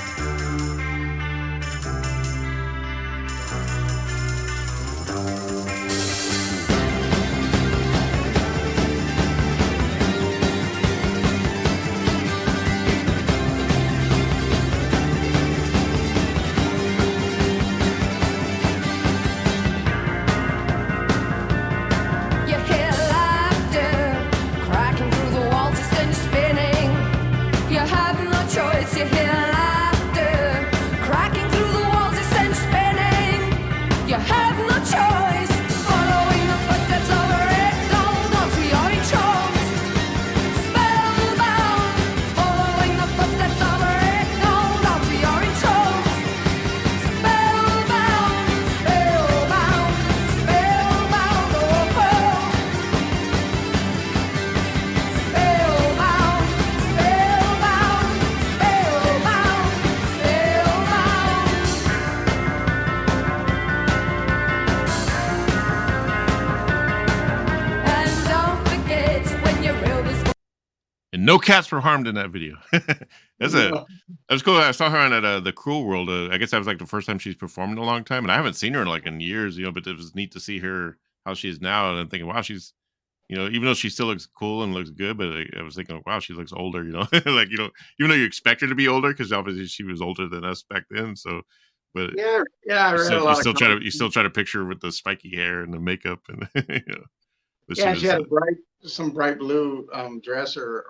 You hear laughter no cats were harmed in that video. That's cool. I saw her on at the Cruel World. I guess that was like the first time she's performed in a long time, and I haven't seen her in like in years. But it was neat to see her how she is now, and I'm thinking, wow, she's even though she still looks cool and looks good, but I was thinking, wow, she looks older. Like even though you expect her to be older because obviously she was older than us back then. So, but yeah, I read a lot. You still try to picture her with the spiky hair and the makeup and Yeah, she had some bright blue dress or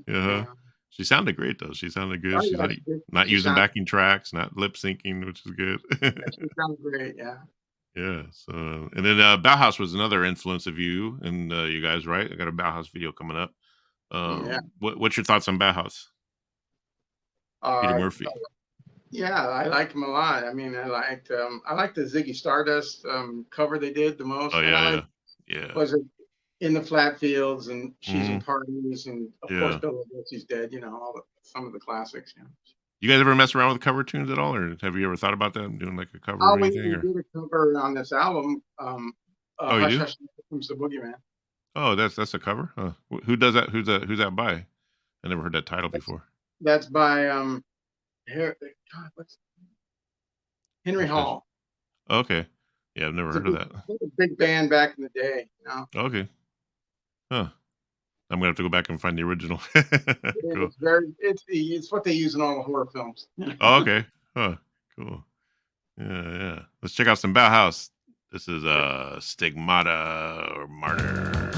yeah. She sounded great though. She sounded good. Oh, She's yeah, not using backing tracks, not lip syncing, which is good. she sounded great. Yeah. Yeah. So, and then Bauhaus was another influence of you and you guys, right? I got a Bauhaus video coming up. Yeah. What's your thoughts on Bauhaus? Peter Murphy. Yeah, I like him a lot. I mean, I liked the Ziggy Stardust cover they did the most. Oh yeah. Was it In the Flat Fields and She's in Parties and of course Bill She's Dead. Some of the classics. Yeah. You guys ever mess around with cover tunes at all, or have you ever thought about that, doing like a cover or anything? We did a cover on this album. You do? Hush, Comes the Boogeyman. Oh, that's a cover. Huh. Who does that? Who's that by? I never heard that title before. That's by Henry Hall. Okay. Yeah, I've never heard of that. A big band back in the day. Okay. Huh. I'm gonna have to go back and find the original. Cool. It's what they use in all the horror films. Oh, okay. Huh. Cool. Yeah. Let's check out some Bauhaus. This is Stigmata or Martyr.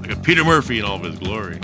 Like a Peter Murphy in all of his glory.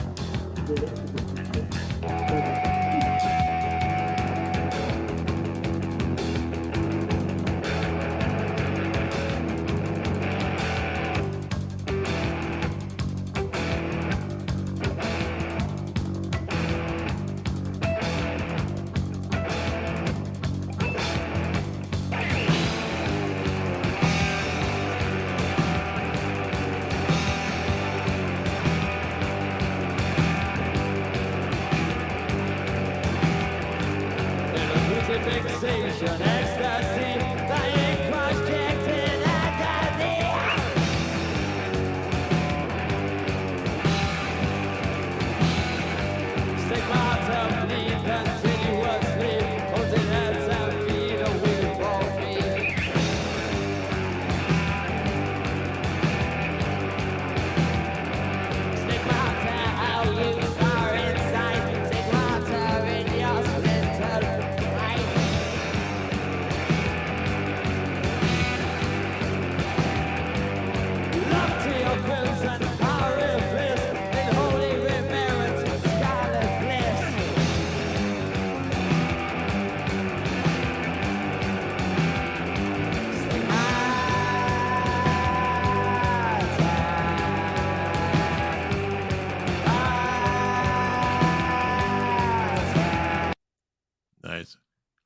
Nice.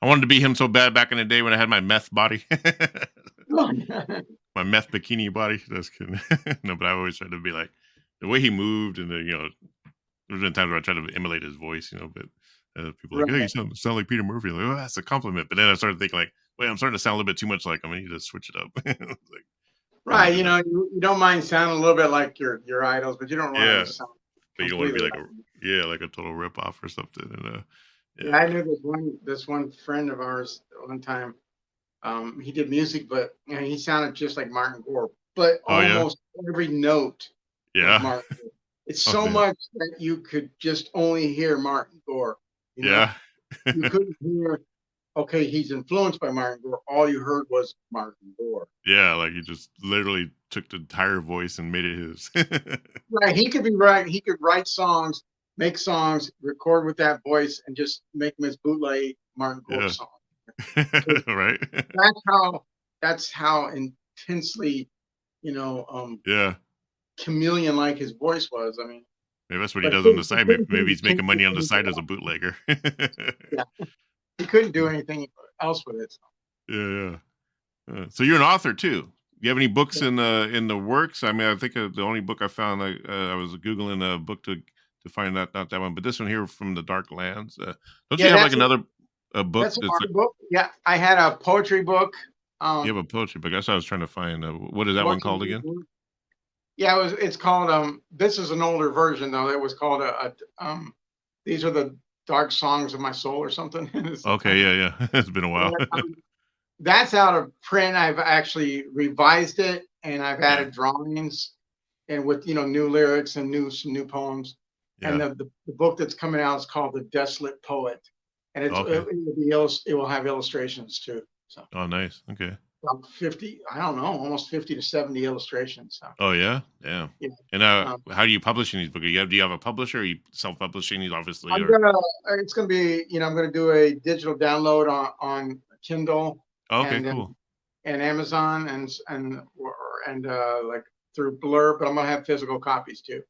I wanted to be him so bad back in the day when I had my meth body. My meth bikini body. Just kidding. No, but I always tried to be like the way he moved, and there's been times where I tried to emulate his voice, but people are like, hey, you sound like Peter Murphy. I'm like, oh, that's a compliment. But then I started thinking like, wait, I'm starting to sound a little bit too much like him. I need to switch it up. Like, right. You don't mind sounding a little bit like your idols, but you don't want to sound. But you don't want to be like a total ripoff or something. And I knew this one friend of ours one time. He did music, but he sounded just like Martin Gore, but almost every note. Yeah. Martin Gore. It's so much that you could just only hear Martin Gore. You couldn't hear. Okay, he's influenced by Martin Gore. All you heard was Martin Gore. Yeah, like he just literally took the entire voice and made it his. Right, he could write songs, make songs, record with that voice, and just make them as bootleg Martin Gore songs. Right. That's how intensely, chameleon-like his voice was. I mean, maybe that's what he does on the side. Maybe he's making money on the side as a bootlegger. Yeah. He couldn't do anything else with it. So. Yeah. So you're an author too. Do you have any books in the works? I mean, I think the only book I found, I was Googling a book to find out, not that one, but this one here, From the Dark Lands. Don't you have like another book? That's a book. Yeah, I had a poetry book. You have a poetry book. That's what I was trying to find. What is that one called again? Yeah, it's called this is an older version though. It was called these are the dark songs of my soul or something. Okay, yeah. It's been a while. That's out of print. I've actually revised it and I've Yeah, added drawings and with new lyrics and some new poems. And yeah. the book that's coming out is called The Desolate Poet, and Okay. it will have illustrations too. So Oh, nice. Okay. about 50, I don't know, almost 50 to 70 illustrations. So Oh, yeah? Damn. yeah. And, Um, how do you publishing these books? Do you have a publisher? Or are you self-publishing these obviously, I'm or gonna it's gonna be I'm gonna do a digital download on Kindle Oh, okay, and cool. Amazon and like through Blur, but I'm gonna have physical copies too.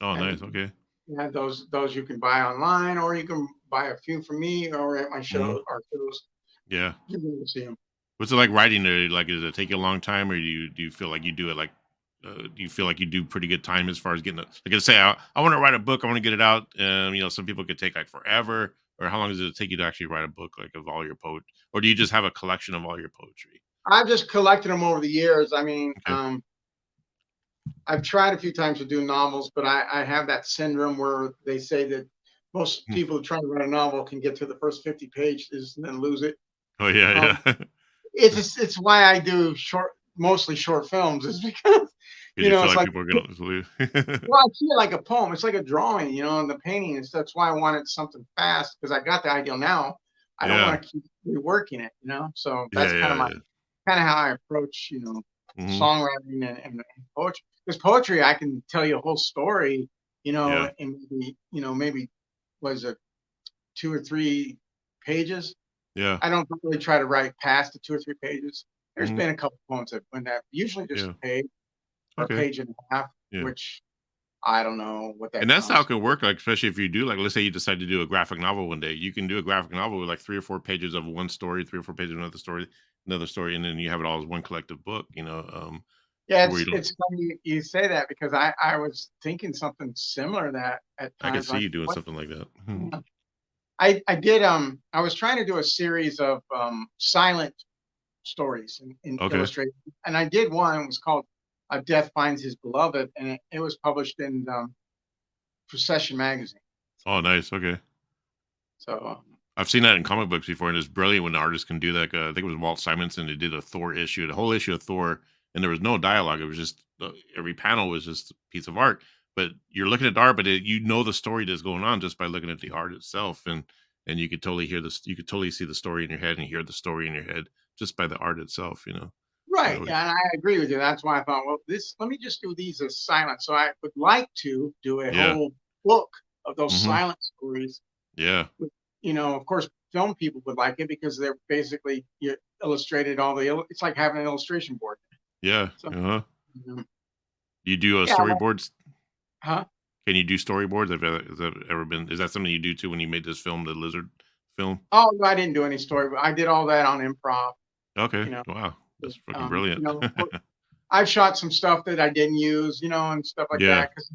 Oh, nice. And Okay. yeah, those you can buy online, or you can buy a few from me, or at my Mhm. shows. Yeah. You can see them. What's it like writing there? Like, does it take you a long time, or do you feel like you do it like, do you feel like you do pretty good time as far as getting it? Like, let's say I want to write a book, I want to get it out. Some people could take like forever, or how long does it take you to actually write a book, like of all your poetry, or do you just have a collection of all your poetry? I've just collected them over the years. I mean, Okay. I've tried a few times to do novels, but I have that syndrome where they say that most Hmm. people trying to write a novel can get to the first 50 pages and then lose it. Oh yeah, Um, yeah. it's why I do mostly short films, is because Because you feel it's like like, people are gonna lose. well, I see it like a poem. It's like a drawing, and the painting. That's why I wanted something fast, because I got the ideal now. I don't Yeah, want to keep reworking it. So yeah, that's kind of yeah, yeah. how I approach, Hmm. songwriting and poetry. Because poetry, I can tell you a whole story, Yeah, in maybe was it 2 or 3 pages. yeah. I don't really try to write past the 2 or 3 pages. There's Hmm. been a couple poems that went that, usually just Yeah. a page or a Okay. page and a half, Yeah. which I don't know what And that that's how it costs. can work, like, especially if you do, like, let's say you decide to do a graphic novel one day, you can do a graphic novel with like 3 or 4 pages of one story, 3 or 4 pages of another story, and then you have it all as one collective book, Yeah, to where you don't. it's funny you say that, because I was thinking something similar to that at I can times, see like you doing what. something like that. Hmm. I did I was trying to do a series of silent stories in Okay. illustration, and I did one. It was called Death Finds His Beloved, and it was published in Procession magazine. Oh, nice. Okay. So I've seen that in comic books before, and it's brilliant when artists can do that. I think it was Walt Simonson who did a Thor issue, the whole issue of Thor, and there was no dialogue. It was just every panel was just a piece of art. But you're looking at the art, but you know the story that's going on just by looking at the art itself, and you could totally hear this. You could totally see the story in your head and hear the story in your head just by the art itself. right, So, yeah, and I agree with you. That's why I thought, well, let me just do these as silent. So I would like to do a yeah. whole book of those Hmm. silent stories. Yeah. Of course, film people would like it because they're basically you illustrated all it's like having an illustration board. Yeah. So, Uh-huh. you know, You do yeah, storyboards? huh? Can you do storyboards? Has that ever been? Is that something you do too when you made this film, the lizard film? Oh, no, I didn't do any story, but I did all that on improv. Okay. You know, Wow. That's fucking um, you brilliant. know, I've shot some stuff that I didn't use, and stuff like Yeah. that. Because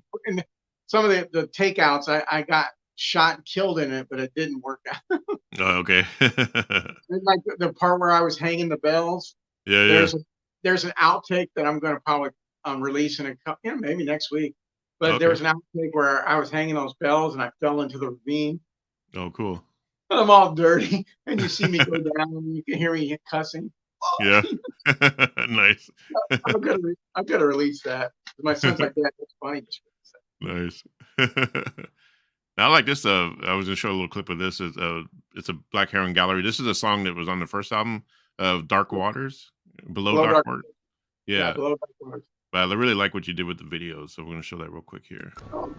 some of the takeouts, I got shot and killed in it, but it didn't work out. Oh, okay. And like the part where I was hanging the bells, Yeah, yeah. there's a, there's an outtake that I'm going to probably release in a couple, maybe next week. But there Okay. was an outtake where I was hanging those bells and I fell into the ravine. Oh, cool. I'm all dirty, and you see me go down, and you can hear me cussing. Yeah. Nice. I'm gonna release that. My son's like, "Dad, that's funny." Just Nice. Now, I like this. I was gonna show a little clip of this. It's a Black Heron Gallery. This is a song that was on the first album of Dark Waters, Below Below Dark Dark, Waters. yeah, Yeah, below dark waters. but I really like what you did with the videos, so we're gonna show that real quick here. Oh,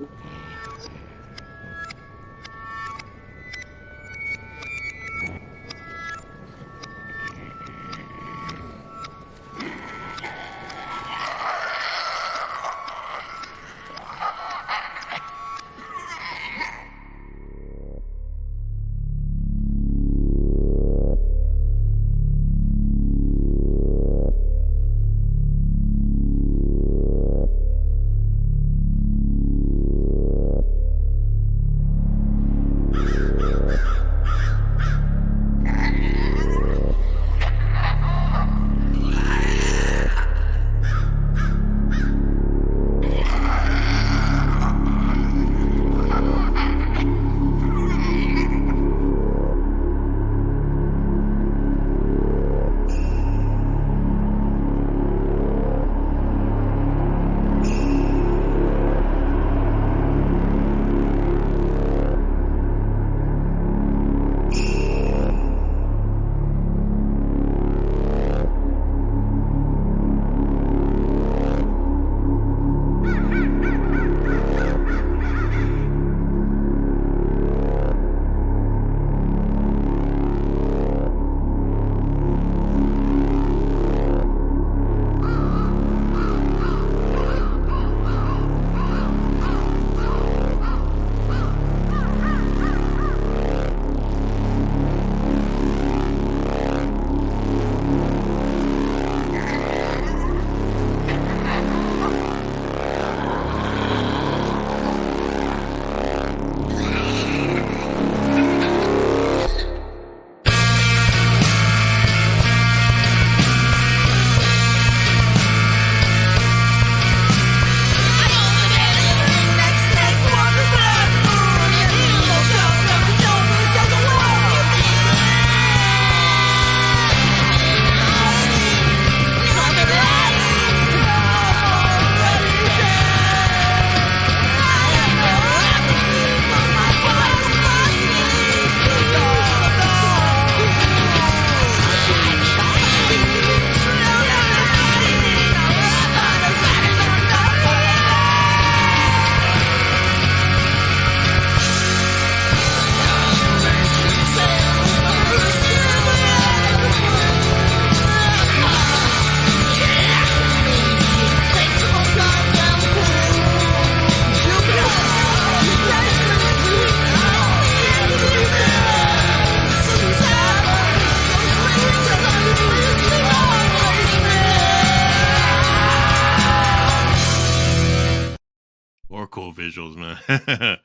cool visuals, man. Now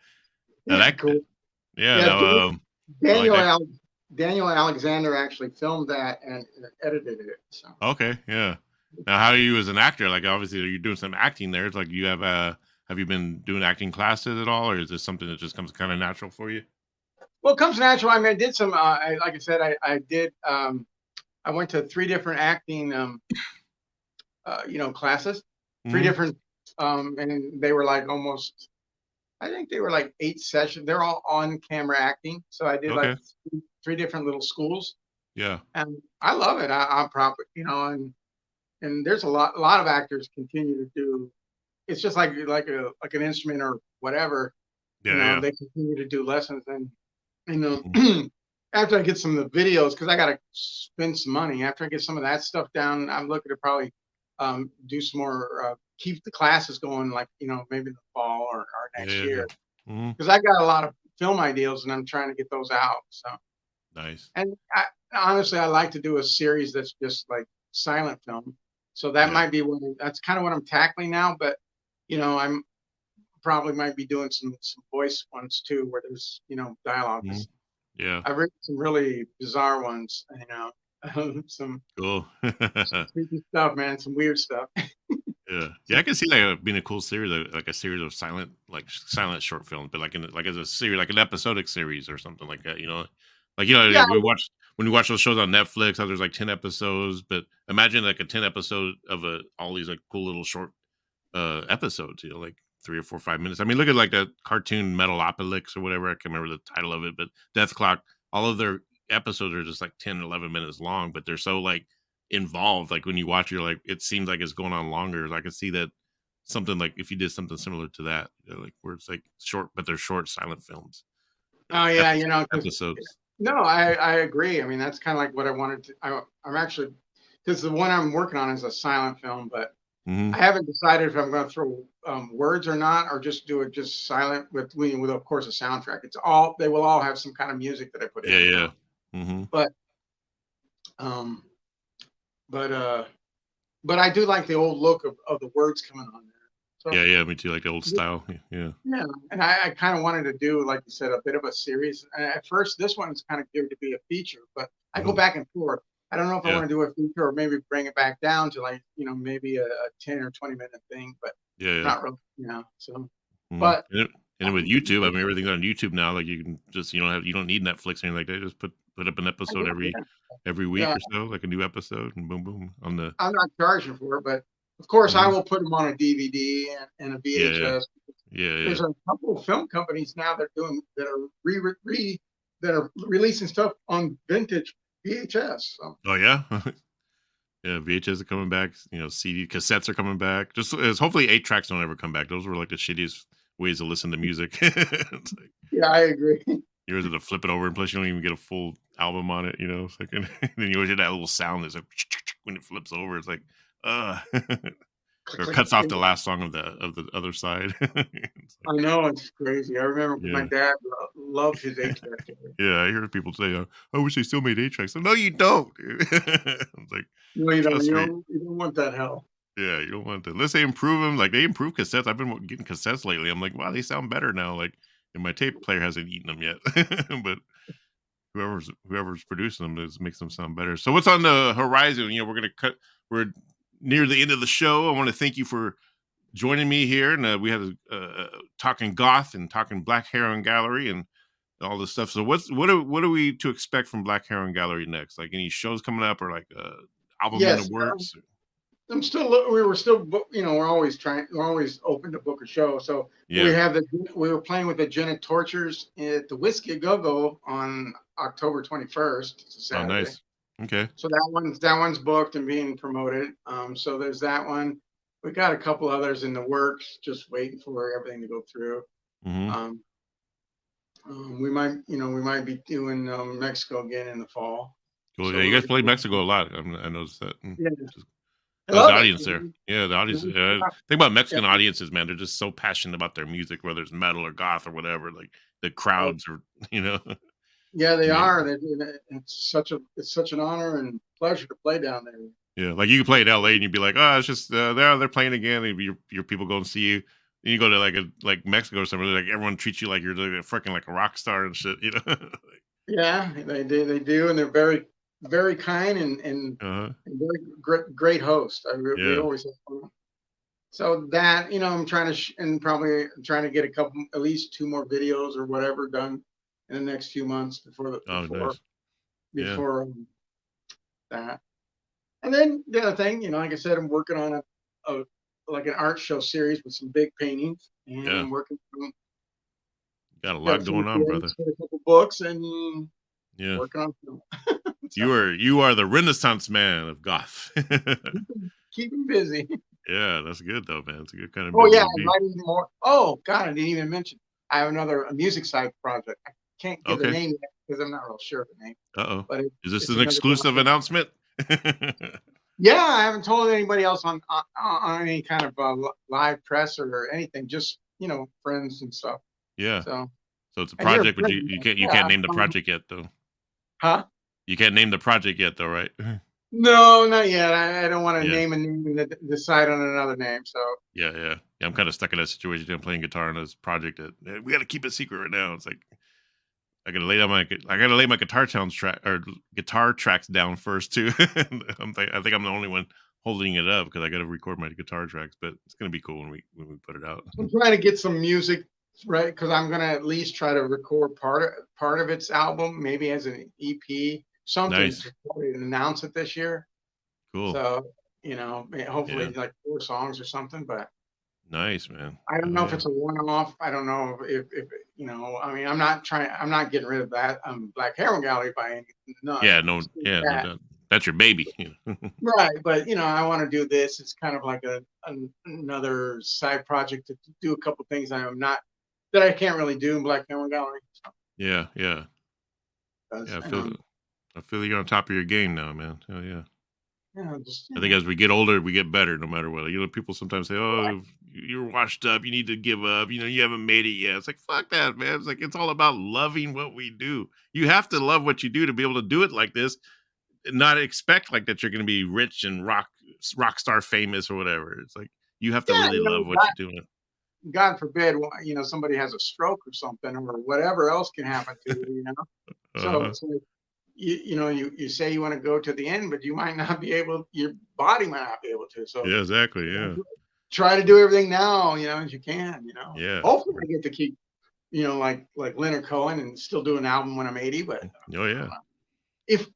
Yeah, that, cool. yeah, Yeah, no, I like Daniel that. Daniel Alexander actually filmed that and edited it. So Okay, yeah. Now, how are you as an actor? Like, obviously, you're doing some acting there. It's like, you have you been doing acting classes at all, or is this something that just comes kind of natural for you? well, it comes natural. I mean, I did some. Like I said, I did. I went to 3 different acting, classes. Three Hmm. different, and they were like almost. I think they were like 8 sessions. They're all on camera acting. So I did like Okay. 3 different little schools, Yeah. and I love it. I'm proper, and there's a lot of actors continue to do. It's just like an instrument or whatever. Yeah. Yeah. They continue to do lessons, and you know, Mhm. after I get some of the videos, because I got to spend some money. After I get some of that stuff down, I'm looking to probably do some more, keep the classes going, like maybe in the fall or Yeah. next Yeah. Yeah. year, Hmm. because I got a lot of film ideas and I'm trying to get those out. So, Nice. and honestly, I like to do a series that's just like silent film. So that Yeah. might be that's kind of what I'm tackling now. But I'm probably might be doing some voice ones too, where there's dialogue. Hmm. 'Cause Yeah. I've written some really bizarre ones, some Cool. creepy stuff, man, some weird stuff. Yeah, yeah, So, I can see that being a cool series, like a series of silent, like silent short films, but like as a series, like an episodic series or something like that. yeah, We watch when we watch those shows on Netflix, how there's like 10 episodes, but imagine like a 10 episode of all these like cool little short episodes, like 3 or 4, 5 minutes. I mean, look at like that cartoon Metalopolis or whatever. I can't remember the title of it, but Death Clock. All of their episodes are just like 10, 11 minutes long, but they're so like involved. Like when you watch, you're like, it seems like it's going on longer. I can see that something like if you did something similar to that, like where it's like short, but they're short silent films, oh yeah, 'cause episodes. no, I agree. I mean, that's kind of like what I wanted to. I'm actually, because the one I'm working on is a silent film, but Hmm. I haven't decided if I'm going to throw words or not, or just do it just silent with of course a soundtrack. They will all have some kind of music that I put Yeah, in, yeah. Hmm. but um, but uh, but I do like the old look of the words coming on there. So Yeah, yeah. Me too. Like the old style. Yeah. yeah, and I kind of wanted to do, like you said, a bit of a series. And at first, this one's kind of geared to be a feature, but I go Hmm. back and forth. I don't know if I Yeah. want to do a feature or maybe bring it back down to like maybe a 10 or 20 minute thing, but Yeah, yeah. not really, So, Mhm. but And then with YouTube, I mean, everything's on YouTube now. Like you can just you don't need Netflix or anything like that. Just put up an I episode guess, every yeah, week or so, like a new episode, and boom, boom on the. I'm not charging for it, but of course I Mhm. will put them on a DVD and a Yeah, yeah, VHS. yeah, yeah. There's a couple of film companies now that are releasing stuff on vintage VHS. So. Oh yeah, yeah. VHS are coming back. CD cassettes are coming back. Just as hopefully 8 tracks don't ever come back. Those were like the shittiest ways to listen to music. It's like Yeah, I agree. yours are to flip it over, and plus you don't even get a full album on it. It's like, and then you always hear that little sound that's like when it flips over. It's like, uh. Click, Or click. cuts off the last song of the other side. It's like, I know it's crazy. I remember my yeah, dad loved his 8-track. yeah. I hear people say, "I wish they still made 8 tracks." No, you don't. Dude. It's like, No, you don't. trust me. You don't want that hell. Yeah, you don't want to. Unless they improve them. Like they improve cassettes. I've been getting cassettes lately. I'm like, wow, they sound better now. Like, and my tape player hasn't eaten them yet, but whoever's producing them makes them sound better. So what's on the horizon? We're near the end of the show. I want to thank you for joining me here, and we had talking goth and talking Black Heroin Gallery and all this stuff. So what are we to expect from Black Heroin Gallery next? Like any shows coming up, or like album in the Yes, works? I'm still. We were still. We're always trying. We're always open to book a show. So Yeah. we were playing with the Gin and Tortures at the Whiskey a Go Go on October 21st. It's a Oh, Saturday. nice. Okay. So that one's booked and being promoted. So there's that one. We got a couple others in the works, just waiting for everything to go through. Hmm. Um, we might be doing Mexico again in the fall. Cool. Yeah, So you guys played Mexico a lot. I noticed that. yeah, Just- I How's the love it. audience there? Yeah, the audience. Think about Mexican audiences, man. They're just so passionate about their music, whether it's metal or goth or whatever. Like the crowds are, you know. Yeah, they Yeah. are. It's such an honor and pleasure to play down there. Yeah, like you could play in LA and you'd be like, oh, it's just they're playing again. And your people go and see you. you go to like Mexico or something, like everyone treats you like you're like freaking like a rock star and shit, you know. Yeah, they do, and they're very, very kind Uh-huh. and very great host. We Yeah. always have fun. So that, I'm trying to and probably trying to get at least 2 more videos or whatever done in the next few months Oh, nice. Yeah. before that. And then the other thing, like I said, I'm working on a like an art show series with some big paintings, and Yeah. I'm working on Got a lot going on, brother. a couple books, and Yeah. working on film. You are the Renaissance man of goth. Keep me busy. Yeah, that's good though, man. It's a good kind of Oh busy yeah, to be. writing more. Oh God, I didn't even mention. I have a music side project. I can't give the Okay. name yet because I'm not real sure of the name. Uh-oh. But Is this it's an another exclusive project. announcement? Yeah, I haven't told anybody else on any kind of live press or anything. Just friends and stuff. Yeah. So So it's a and you're a project, but friend, you yeah, can't name the project yet though. huh? You can't name the project yet though, right? No, not yet. I don't want to Yeah. name a name and decide on another name. So Yeah. I'm kind of stuck in that situation. I'm playing guitar on this project that we got to keep it secret right now. It's like I gotta lay my guitar tracks down first too. I think I'm the only one holding it up because I got to record my guitar tracks. But it's gonna be cool when we put it out. I'm trying to get some music right because I'm gonna at least try to record part of its album, maybe as an EP, something Nice, to probably announce it this year. cool, So hopefully yeah, like 4 songs or something. But nice, man. I don't Oh know if yeah, it's a one-off. I don't know if I mean, I'm not getting rid of that Black Heroin Gallery by any yeah, no, yeah, no that. doubt. That's your baby. Right, but I want to do this. It's kind of like another side project to do a couple things that I can't really do in Black Heroin Gallery. So, Yeah. 'cause, I feel you're on top of your game now, man. Oh yeah. just I think as we get older, we get better no matter what. People sometimes say, "Oh, you're washed up. You need to give up. You haven't made it yet." It's like, fuck that, man. It's like it's all about loving what we do. You have to love what you do to be able to do it like this, and not expect like that you're going to be rich and rock star famous or whatever. It's like you have to yeah, really love what you're doing. God forbid, somebody has a stroke or something, or whatever else can happen to you. So Uh-huh. it's like you say you want to go to the end, but you might not be able. Your body might not be able to. So Yeah, exactly. Yeah, try to do everything now, as you can. yeah. Hopefully, I get to keep, like Leonard Cohen and still do an album when I'm 80. But Oh yeah.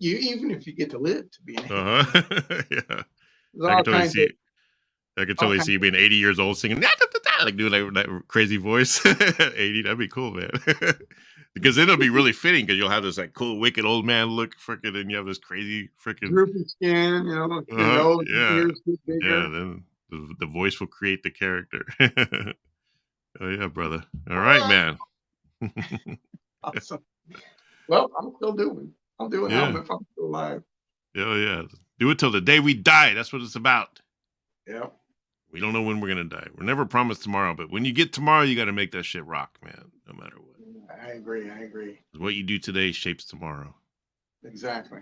even if you get to live to be an 80, Uh-huh. Yeah. there's I can all totally kinds of see. I could all totally kinds. see you being 80 years old singing like doing that crazy voice at 80. That'd be cool, man. Because then it'll be really fitting because you'll have this like cool, wicked old man look, freaking, and you have this crazy freaking. Droopy skin, your nose and Yeah, ears get yeah. bigger. Then the voice will create the character. Oh yeah, brother. All right, man. Awesome. Well, I'll do an Yeah, album if I'm still alive. yeah. Do it till the day we die. That's what it's about. Yeah. We don't know when we're gonna die. We're never promised tomorrow, but when you get tomorrow, you got to make that shit rock, man. No matter what. I agree. What you do today shapes tomorrow. Exactly.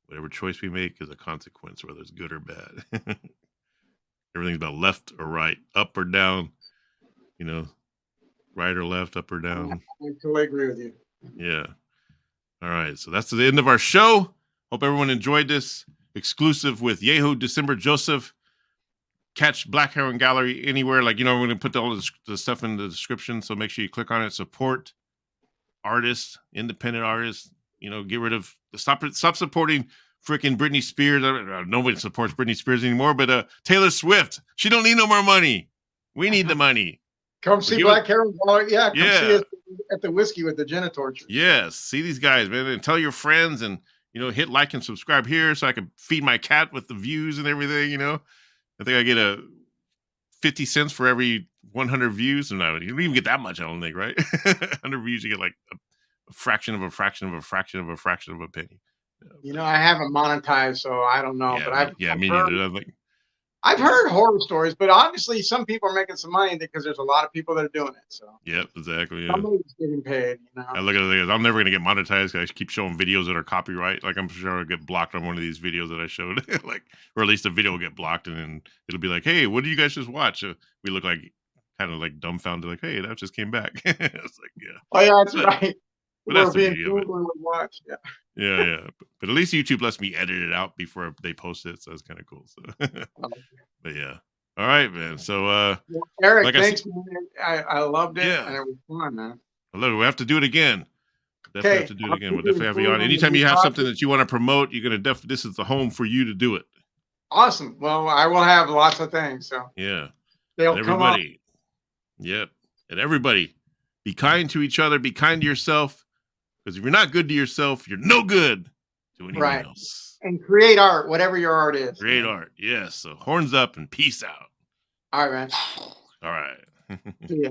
Whatever choice we make is a consequence, whether it's good or bad. Everything's about left or right, up or down, right or left, up or down. I totally agree with you. Yeah. All right. So that's the end of our show. Hope everyone enjoyed this exclusive with Eyajo December Joseph. Catch Black Heroin Gallery anywhere. Like, we're going to put all the stuff in the description. So make sure you click on it. Support artists, independent artists. Get rid of stop supporting freaking Britney Spears. Nobody supports Britney Spears anymore, but Taylor Swift. She don't need no more money. We need the money. Come see Black Heron Gallery. Yeah, come see Yeah. us at the Whiskey with the Genitorture. Yes. See these guys, man, and tell your friends and hit like and subscribe here so I can feed my cat with the views and everything. I think I get a 50 cents for every 100 views. No, you don't even get that much, I don't think, right? 100 views, you get like a fraction of a fraction of a fraction of a fraction of a penny. I haven't monetized, so I don't know. Yeah, but me neither. I've heard horror stories, but obviously some people are making some money because there's a lot of people that are doing it. So Yep, exactly. Yeah. somebody's getting paid. I look at it as I'm never gonna get monetized. I keep showing videos that are copyright. Like I'm sure I'll get blocked on one of these videos that I showed, or at least the video will get blocked, and then it'll be like, "Hey, what did you guys just watch?" We look like kind of like dumbfounded, like, hey, that just came back. It's like, yeah. Oh yeah, that's But, right. but that's the being beauty of it. cool when we watch. Yeah. Yeah. But at least YouTube lets me edit it out before they post it, so it's kind of cool. So, but yeah. All right, man. So, Well, Eric, like thanks, man. I loved it, Yeah. and it was fun, man. I love it. We have to do it again. Definitely have to do it I'll again. We'll keep you definitely have you on. informed on the Anytime new you have something project. that you want to promote, you're gonna this is the home for you to do it. Awesome. Well, I will have lots of things, so Yeah. they'll And come up. everybody. Yep. And everybody, be kind to each other, be kind to yourself. Because if you're not good to yourself, you're no good to anyone Right. else. And create art, whatever your art is. Great art. Yes. So horns up and peace out. All right, man. All right. See ya.